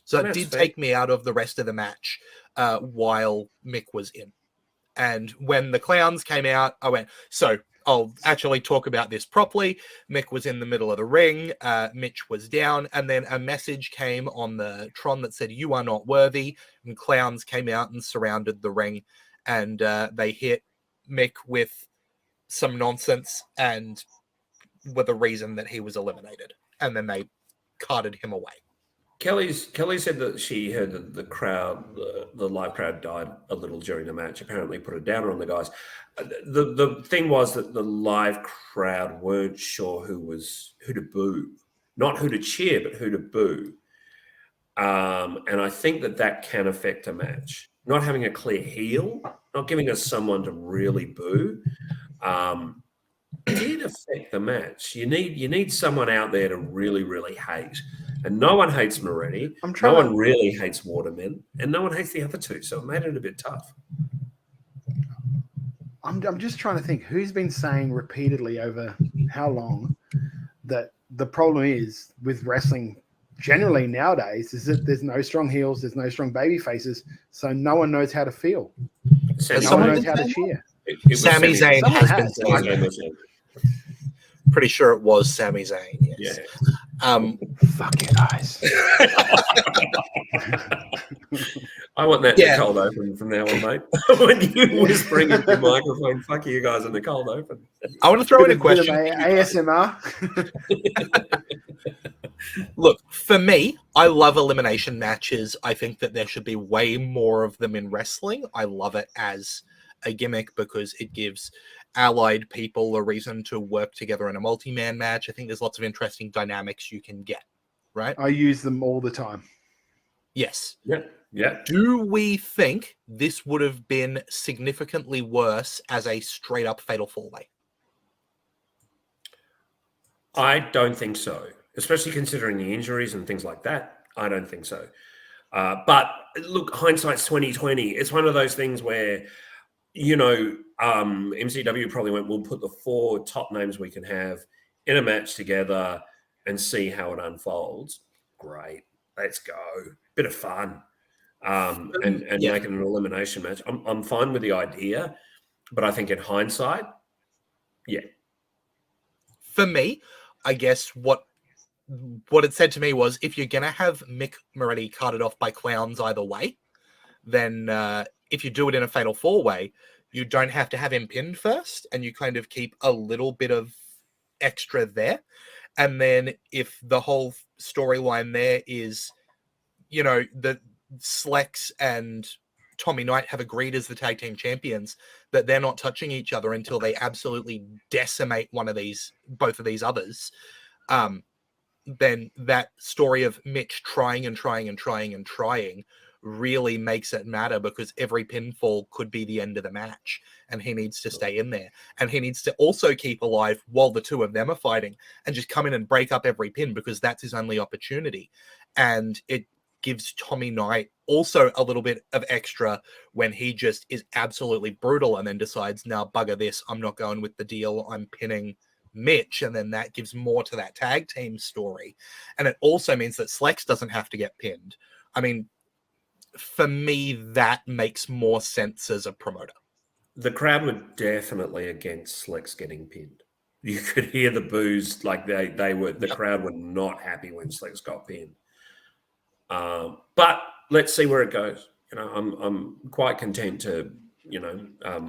So it did take me out of the rest of the match while Mick was in. And when the clowns came out, I went, so I'll actually talk about this properly. Mick was in the middle of the ring. Mitch was down. And then a message came on the Tron that said, "You are not worthy." And clowns came out and surrounded the ring. And they hit Mick with some nonsense and were the reason that he was eliminated. And then they carted him away. Kelly said that she heard that the crowd, the live crowd, died a little during the match. Apparently, put a downer on the guys. The thing was that the live crowd weren't sure who to boo, not who to cheer, but who to boo. And I think that can affect a match. Not having a clear heel, not giving us someone to really boo, did affect the match. You need someone out there to really, really hate. And no one hates Moretti. No one really hates Waterman. And no one hates the other two. So it made it a bit tough. I'm just trying to think who's been saying repeatedly over how long that the problem is with wrestling generally nowadays is that there's no strong heels, there's no strong baby faces, so no one knows how to feel. No one knows how to cheer. Sami Zayn has been saying. Pretty sure it was Sami Zayn. Yes. Yeah. Fuck you guys. I want that in the cold open from now on, mate. When you whispering into your microphone, fuck you guys in the cold open. I want to throw in a question. ASMR. Look, for me, I love elimination matches. I think that there should be way more of them in wrestling. I love it as a gimmick because it gives allied people a reason to work together in a multi-man match. I think there's lots of interesting dynamics you can get, right? I use them all the time. Yes. Yeah. Do we think this would have been significantly worse as a straight-up fatal four-way? I don't think so, especially considering the injuries and things like that. I don't think so. But look, hindsight's 2020. It's one of those things where, MCW probably went, we'll put the 4 top names we can have in a match together and see how it unfolds. Great. Let's go. Bit of fun. And making an elimination match. I'm fine with the idea, but I think in hindsight, yeah. For me, I guess what it said to me was, if you're going to have Mick Moretti carted off by clowns either way, then if you do it in a fatal four-way, you don't have to have him pinned first, and you kind of keep a little bit of extra there. And then if the whole storyline there is, the Slex and Tommy Knight have agreed as the tag team champions that they're not touching each other until they absolutely decimate both of these others, then that story of Mitch trying really makes it matter, because every pinfall could be the end of the match, and he needs to stay in there. And he needs to also keep alive while the two of them are fighting, and just come in and break up every pin, because that's his only opportunity. And it gives Tommy Knight also a little bit of extra when he just is absolutely brutal and then decides, now bugger this, I'm not going with the deal, I'm pinning Mitch. And then that gives more to that tag team story. And it also means that Slex doesn't have to get pinned. I mean, for me, that makes more sense as a promoter. The crowd were definitely against Slex getting pinned. You could hear the boos, like the crowd were not happy when Slex got pinned. But let's see where it goes. I'm quite content to,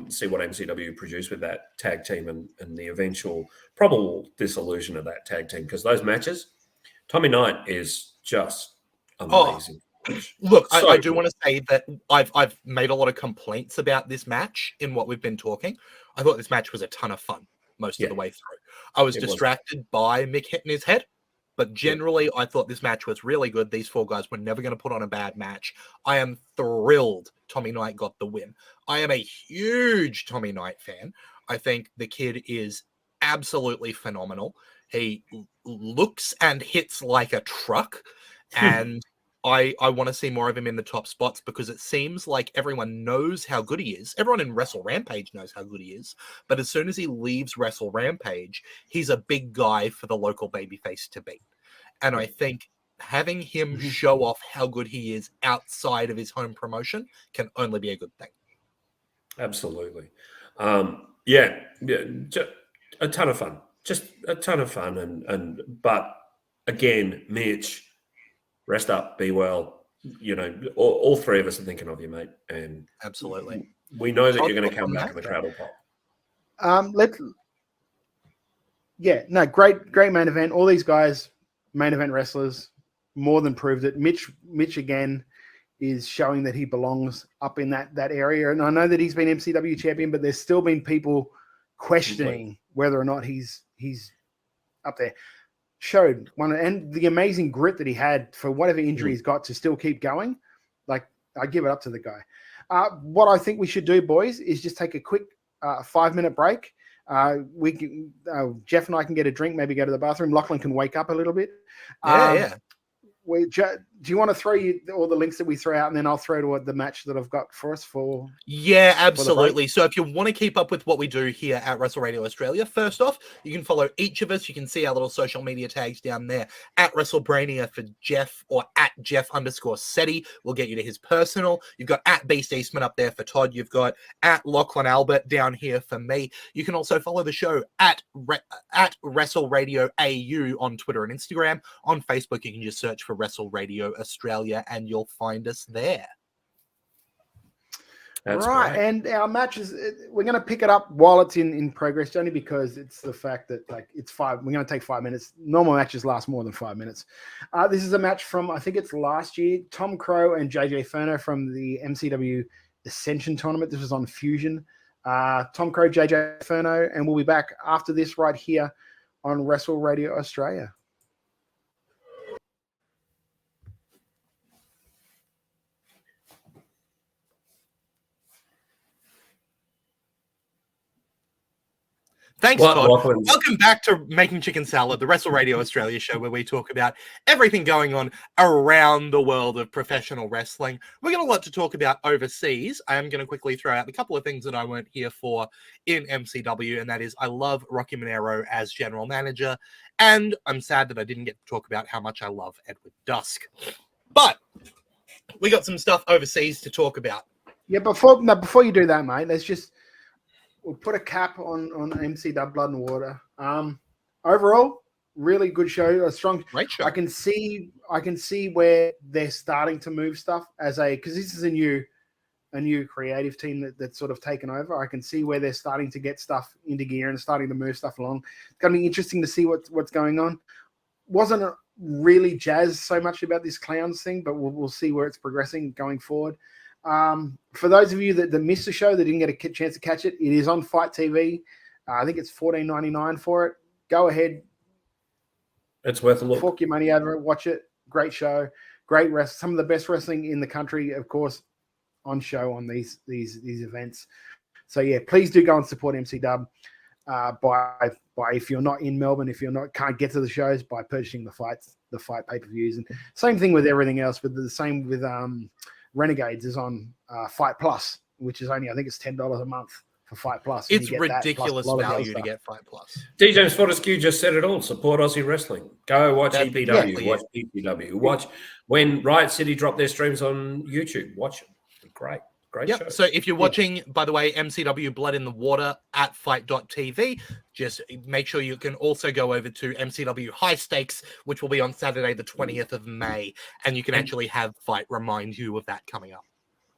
see what MCW produce with that tag team and the eventual probable dissolution of that tag team, because those matches, Tommy Knight is just amazing. Look, I do want to say that I've made a lot of complaints about this match in what we've been talking. I thought this match was a ton of fun most of the way through. I was distracted by Mick hitting his head, but generally I thought this match was really good. These 4 guys were never going to put on a bad match. I am thrilled Tommy Knight got the win. I am a huge Tommy Knight fan. I think the kid is absolutely phenomenal. He looks and hits like a truck, and I want to see more of him in the top spots, because it seems like everyone knows how good he is. Everyone in Wrestle Rampage knows how good he is. But as soon as he leaves Wrestle Rampage, he's a big guy for the local babyface to beat. And I think having him show off how good he is outside of his home promotion can only be a good thing. Absolutely. a ton of fun. Just a ton of fun. But again, Mitch, rest up, be well. You know, all three of us are thinking of you, mate. And absolutely, we know that you're going to come back and the crowd will pop. Great main event. All these guys, main event wrestlers, more than proved it. Mitch again is showing that he belongs up in that area. And I know that he's been MCW champion, but there's still been people questioning whether or not he's up there. Showed one, and the amazing grit that he had for whatever injury he's got to still keep going. Like, I give it up to the guy. What I think we should do, boys, is just take a quick 5-minute break. We can, Geoff and I can get a drink, maybe go to the bathroom. Lachlan can wake up a little bit. Yeah. Do you want to throw all the links that we throw out, and then I'll throw to the match that I've got for us for? Yeah, absolutely. So if you want to keep up with what we do here at Wrestle Radio Australia, first off, you can follow each of us. You can see our little social media tags down there. At WrestleBrania for Geoff, or at Geoff_Seti will get you to his personal. You've got at Beast Eastman up there for Todd. You've got at Lachlan Albert down here for me. You can also follow the show at Wrestle Radio AU on Twitter and Instagram. On Facebook, you can just search for Wrestle Radio Australia and you'll find us there. That's right. Great. And our matches, we're going to pick it up while it's in progress, only because it's the fact that it's 5. We're going to take 5 minutes. Normal matches last more than 5 minutes. This is a match from, I think it's last year, Tom Crow and JJ Ferner from the MCW Ascension tournament. This was on Fusion. Tom Crow, JJ Ferno, and we'll be back after this right here on Wrestle Radio Australia. Thanks, Todd. Welcome back to Making Chicken Salad, the Wrestle Radio Australia show, where we talk about everything going on around the world of professional wrestling. We're going to lot to talk about overseas. I am going to quickly throw out a couple of things that I weren't here for in MCW, and that is I love Rocky Monero as general manager, and I'm sad that I didn't get to talk about how much I love Edward Dusk. But we got some stuff overseas to talk about. Yeah, before you do that, mate, we'll put a cap on MCW Blood and Water. Overall, really good show. A strong, great show. I can see where they're starting to move stuff because this is a new creative team that's sort of taken over. I can see where they're starting to get stuff into gear and starting to move stuff along. It's going to be interesting to see what's going on. Wasn't really jazzed so much about this Clowns thing, but we'll see where it's progressing going forward. For those of you that missed the show, that didn't get a chance to catch it, it is on FITEtv. I think it's $14.99 for it. Go ahead. It's worth a look. Fork your money over it. Watch it. Great show. Great rest. Some of the best wrestling in the country, of course, on show on these events. So yeah, please do go and support MCW. By if you're not in Melbourne, if can't get to the shows, by purchasing the fight pay-per-views, and same thing with everything else. But the same with Renegades is on Fight Plus, which is only, I think it's $10 a month for Fight Plus. It's ridiculous value to get Fight Plus. DJ Fortescue just said it all. Support Aussie wrestling. Go watch EPW. Watch PPW. Watch when Riot City drop their streams on YouTube. Watch it. Great show. So if you're watching, by the way, MCW Blood in the Water at FITE.tv, just make sure you can also go over to MCW High Stakes, which will be on Saturday, the 20th of May, and you can actually have Fight remind you of that coming up.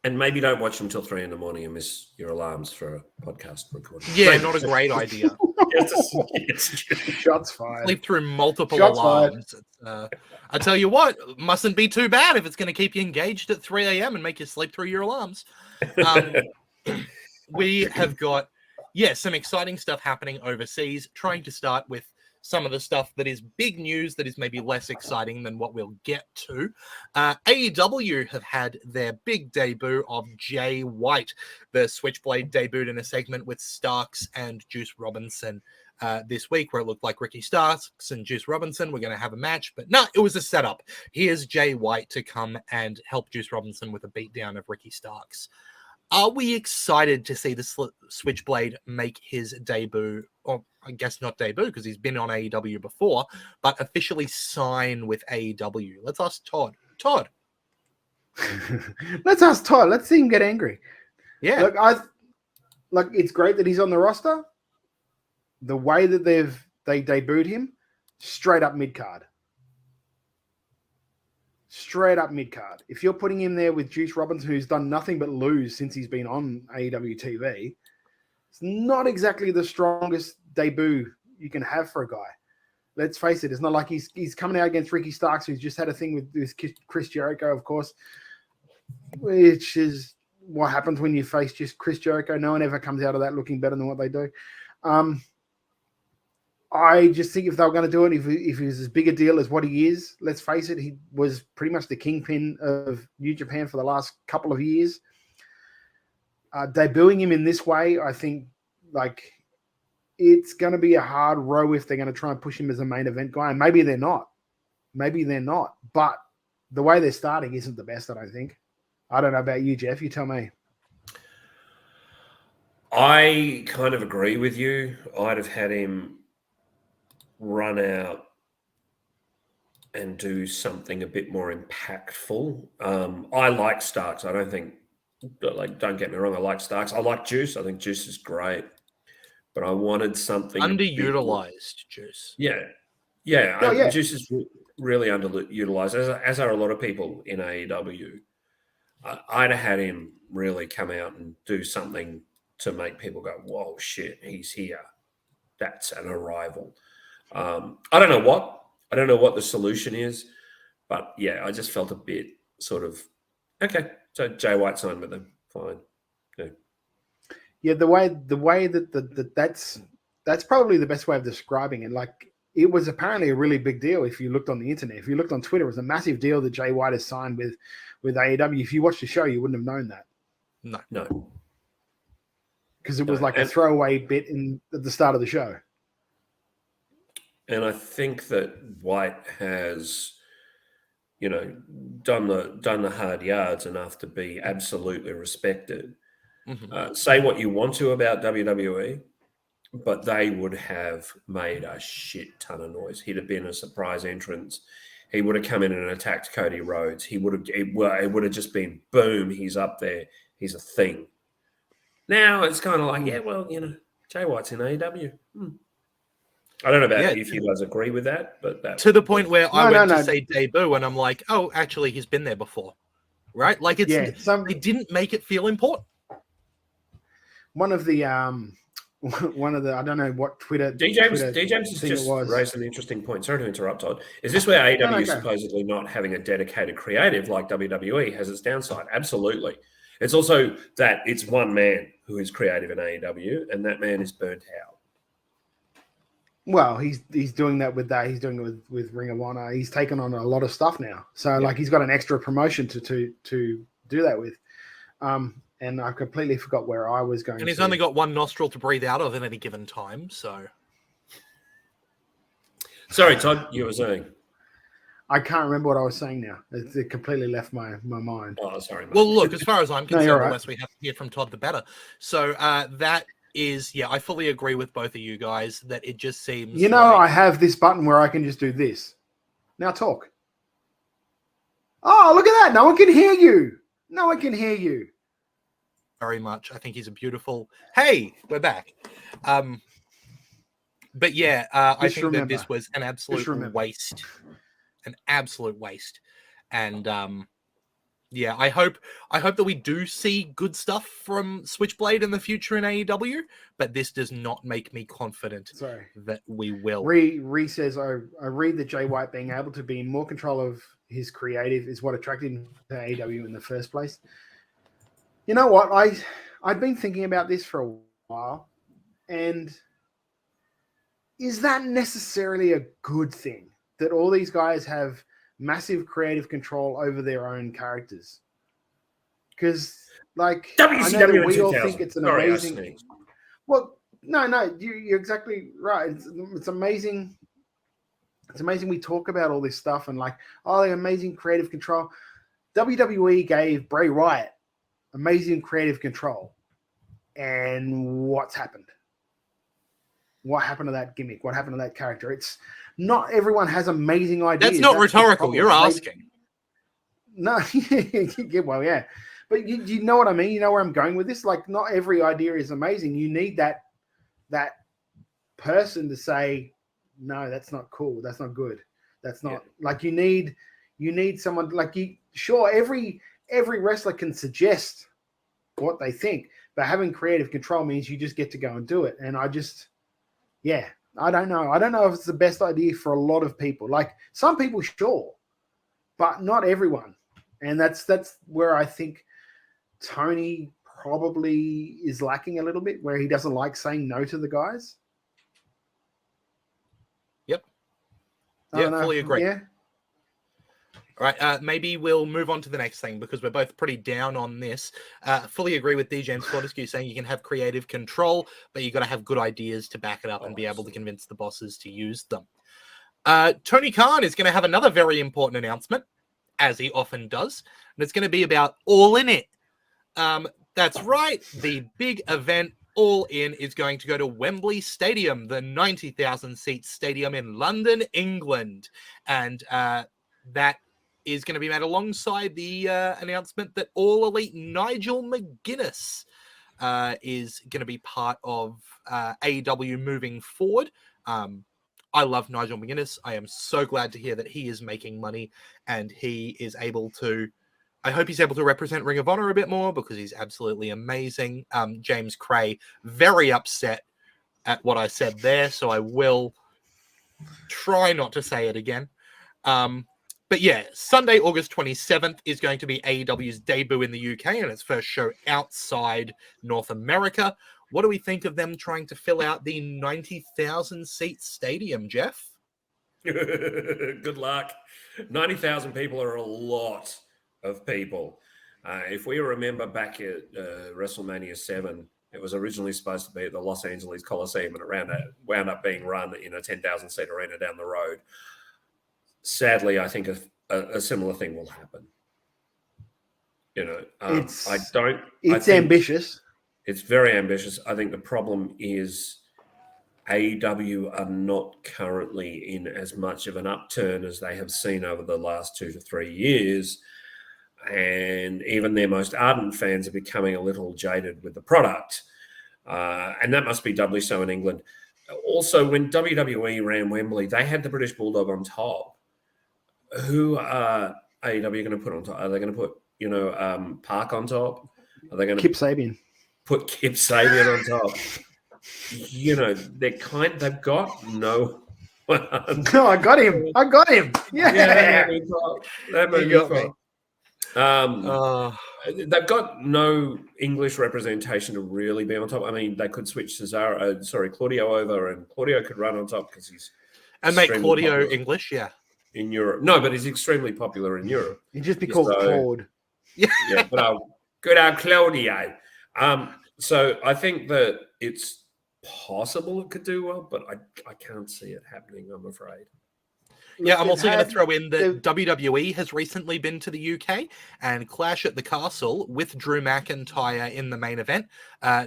And maybe don't watch them till 3 a.m. and miss your alarms for a podcast recording. Yeah, not a great idea. Shots fired. Sleep through multiple alarms. I tell you what, mustn't be too bad if it's going to keep you engaged at 3 a.m. and make you sleep through your alarms. We have got, some exciting stuff happening overseas. Trying to start with some of the stuff that is big news that is maybe less exciting than what we'll get to. AEW have had their big debut of Jay White. The Switchblade debuted in a segment with Starks and Juice Robinson this week, where it looked like Ricky Starks and Juice Robinson were going to have a match, but no, it was a setup. Here's Jay White to come and help Juice Robinson with a beatdown of Ricky Starks. Are we excited to see the Switchblade make his debut, or I guess not debut because he's been on AEW before, but officially sign with AEW? Let's ask Todd. Todd. Let's ask Todd. Let's see him get angry. Yeah. Look, it's great that he's on the roster. the way that they debuted him, straight up mid card. Straight up mid card. If you're putting him there with Juice Robinson, who's done nothing but lose since he's been on AEW TV, it's not exactly the strongest debut you can have for a guy. Let's face it, it's not like he's coming out against Ricky Starks, who's just had a thing with this Chris Jericho, of course, which is what happens when you face just Chris Jericho. No one ever comes out of that looking better than what they do. I just think if they were going to do it, if he was as big a deal as what he is, let's face it, he was pretty much the kingpin of New Japan for the last couple of years. Debuting him in this way, I think, like, it's going to be a hard row if they're going to try and push him as a main event guy. And maybe they're not. But the way they're starting isn't the best, I don't think. I don't know about you, Geoff. You tell me. I kind of agree with you. I'd have had him run out and do something a bit more impactful. I like Starks. I don't think, don't get me wrong, I like Starks. I like Juice. I think Juice is great. But I wanted something underutilized. Juice. Yeah. Juice is really underutilized, as are a lot of people in AEW. I'd have had him really come out and do something to make people go, whoa, shit, he's here. That's an arrival. I don't know what the solution is, but yeah, I just felt a bit sort of, okay, so Jay White signed with them, fine. Yeah, the way that that's probably the best way of describing it. Like, it was apparently a really big deal if you looked on the internet. If you looked on Twitter, it was a massive deal that Jay White has signed with AEW. If you watched the show, you wouldn't have known that. No. Because it was like a throwaway bit at the start of the show. And I think that White has, done the hard yards enough to be absolutely respected. Mm-hmm. Say what you want to about WWE, but they would have made a shit ton of noise. He'd have been a surprise entrance. He would have come in and attacked Cody Rhodes. It would have just been boom. He's up there. He's a thing. Now it's kind of like, Jay White's in AEW. I don't know about if you guys agree with that, but to the point where I went to say debut, and I'm like, oh, actually, he's been there before, right? Like they didn't make it feel important. One of the I don't know what Twitter. D James has just raised an interesting point. Sorry to interrupt, Todd. Is this where AEW is supposedly not having a dedicated creative like WWE has its downside? Absolutely. It's also that it's one man who is creative in AEW, and that man is burnt out. Well, he's doing that with that. He's doing it with Ring of Honor. He's taken on a lot of stuff now. So like he's got an extra promotion to do that with. And I completely forgot where I was going. And he's only got one nostril to breathe out of at any given time. So, sorry, Todd, you were saying. I can't remember what I was saying now. It completely left my mind. Oh, sorry. Mate. Well, look, as far as I'm concerned, the less we have to hear from Todd, the better. So that is, I fully agree with both of you guys that it just seems. I have this button where I can just do this. Now talk. Oh, look at that! No one can hear you. Very much. I think he's a beautiful. Hey, we're back. But yeah, I think that this was an absolute waste. An absolute waste. And I hope that we do see good stuff from Switchblade in the future in AEW, but this does not make me confident that we will. Ree says, I read that Jay White being able to be in more control of his creative is what attracted him to AEW in the first place. You know what? I've been thinking about this for a while, and is that necessarily a good thing that all these guys have massive creative control over their own characters? Because, like, WCW I know that we all 2000. think it's an amazing. Well, no, you're exactly right. It's amazing. It's amazing we talk about all this stuff and like, oh, the amazing creative control. WWE gave Bray Wyatt amazing creative control. And what's happened? What happened to that gimmick? What happened to that character? It's not everyone has amazing ideas. That's not rhetorical. You're asking. No, well, yeah. But you know what I mean? You know where I'm going with this? Like, not every idea is amazing. You need that person to say, no, that's not cool. That's not good. That's not like you need someone like you. Sure, every wrestler can suggest what they think, but having creative control means you just get to go and do it. And I don't know. I don't know if it's the best idea for a lot of people. Like some people, sure, but not everyone. And that's where I think Tony probably is lacking a little bit, where he doesn't like saying no to the guys. Yep. Yeah, fully agree. Yeah. All right, maybe we'll move on to the next thing because we're both pretty down on this. Fully agree with D. James Fortescue saying you can have creative control, but you got to have good ideas to back it up and be able to convince the bosses to use them. Tony Khan is going to have another very important announcement, as he often does, and it's going to be about All In It. That's right, the big event All In is going to go to Wembley Stadium, the 90,000-seat stadium in London, England, and that is going to be made alongside the announcement that All Elite Nigel McGuinness is going to be part of AEW moving forward. I love Nigel McGuinness. I am so glad to hear that he is making money and he is able to, I hope he's able to represent Ring of Honor a bit more because he's absolutely amazing. James Cray, very upset at what I said there, so I will try not to say it again. But yeah, Sunday, August 27th is going to be AEW's debut in the UK and its first show outside North America. What do we think of them trying to fill out the 90,000-seat stadium, Geoff? Good luck. 90,000 people are a lot of people. If we remember back at WrestleMania 7, it was originally supposed to be at the Los Angeles Coliseum and it wound up being run in a 10,000-seat arena down the road. Sadly, I think a similar thing will happen. You know, It's ambitious. It's very ambitious. I think the problem is AEW are not currently in as much of an upturn as they have seen over the last 2 to 3 years. And even their most ardent fans are becoming a little jaded with the product. And that must be doubly so in England. Also, when WWE ran Wembley, they had the British Bulldog on top. Who are AEW going to put on top? Are they going to put, Park on top? Are they going to Kip Sabian? Put Kip Sabian on top? They've got no one. No, I got him. Yeah. That made me they've got no English representation to really be on top. I mean, they could switch Claudio over, and Claudio could run on top because he's make Claudio popular English, yeah. In Europe, no, but he's extremely popular in Europe. He'd just be called Claude. Yeah, but good old Claudio. So I think that it's possible it could do well, but I can't see it happening, I'm afraid. Yeah, I'm also going to throw in that WWE has recently been to the UK and Clash at the Castle with Drew McIntyre in the main event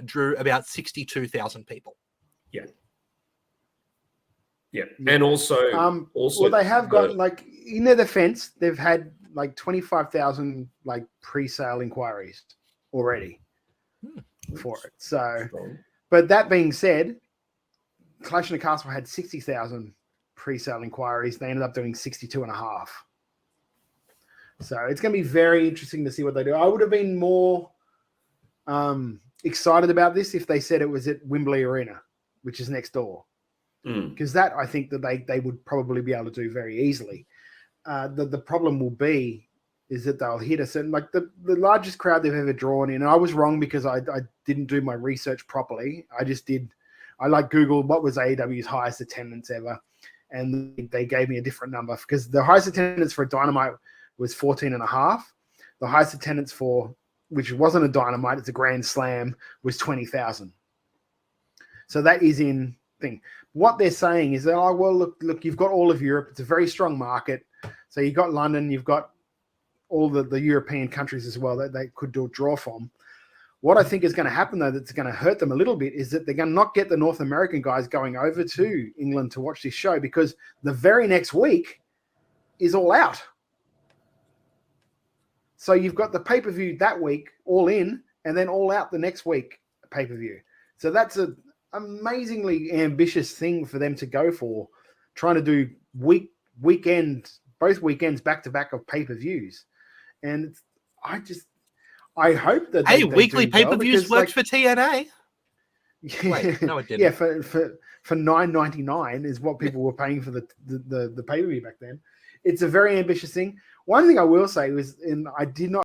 drew about 62,000 people. Yeah. Yeah. And also they have got, like, in their defense, they've had like 25,000 like pre-sale inquiries already for it. So, but that being said, Clash in the Castle had 60,000 pre-sale inquiries. They ended up doing 62.5. So it's going to be very interesting to see what they do. I would have been more excited about this if they said it was at Wembley Arena, which is next door. Because that, I think that they would probably be able to do very easily. The problem will be is that they'll hit us. And like the largest crowd they've ever drawn in, and I was wrong because I didn't do my research properly. I Googled what was AEW's highest attendance ever. And they gave me a different number because the highest attendance for a Dynamite was 14.5. The highest attendance for, which wasn't a Dynamite, it's a Grand Slam, was 20,000. So that is in thing. What they're saying is that, look, you've got all of Europe. It's a very strong market. So you've got London, you've got all the European countries as well that they could do a draw from. What I think is going to happen, though, that's going to hurt them a little bit is that they're going to not get the North American guys going over to England to watch this show because the very next week is All Out. So you've got the pay-per-view that week, All In, and then All Out the next week, pay-per-view. So that's a amazingly ambitious thing for them to go for, trying to do both weekends back to back of pay-per-views. And I hope that they weekly do pay-per-views well, worked for TNA. Wait, no, it didn't. Yeah, for $9.99 is what people were paying for the pay-per-view back then. It's a very ambitious thing. One thing I will say was, and I did not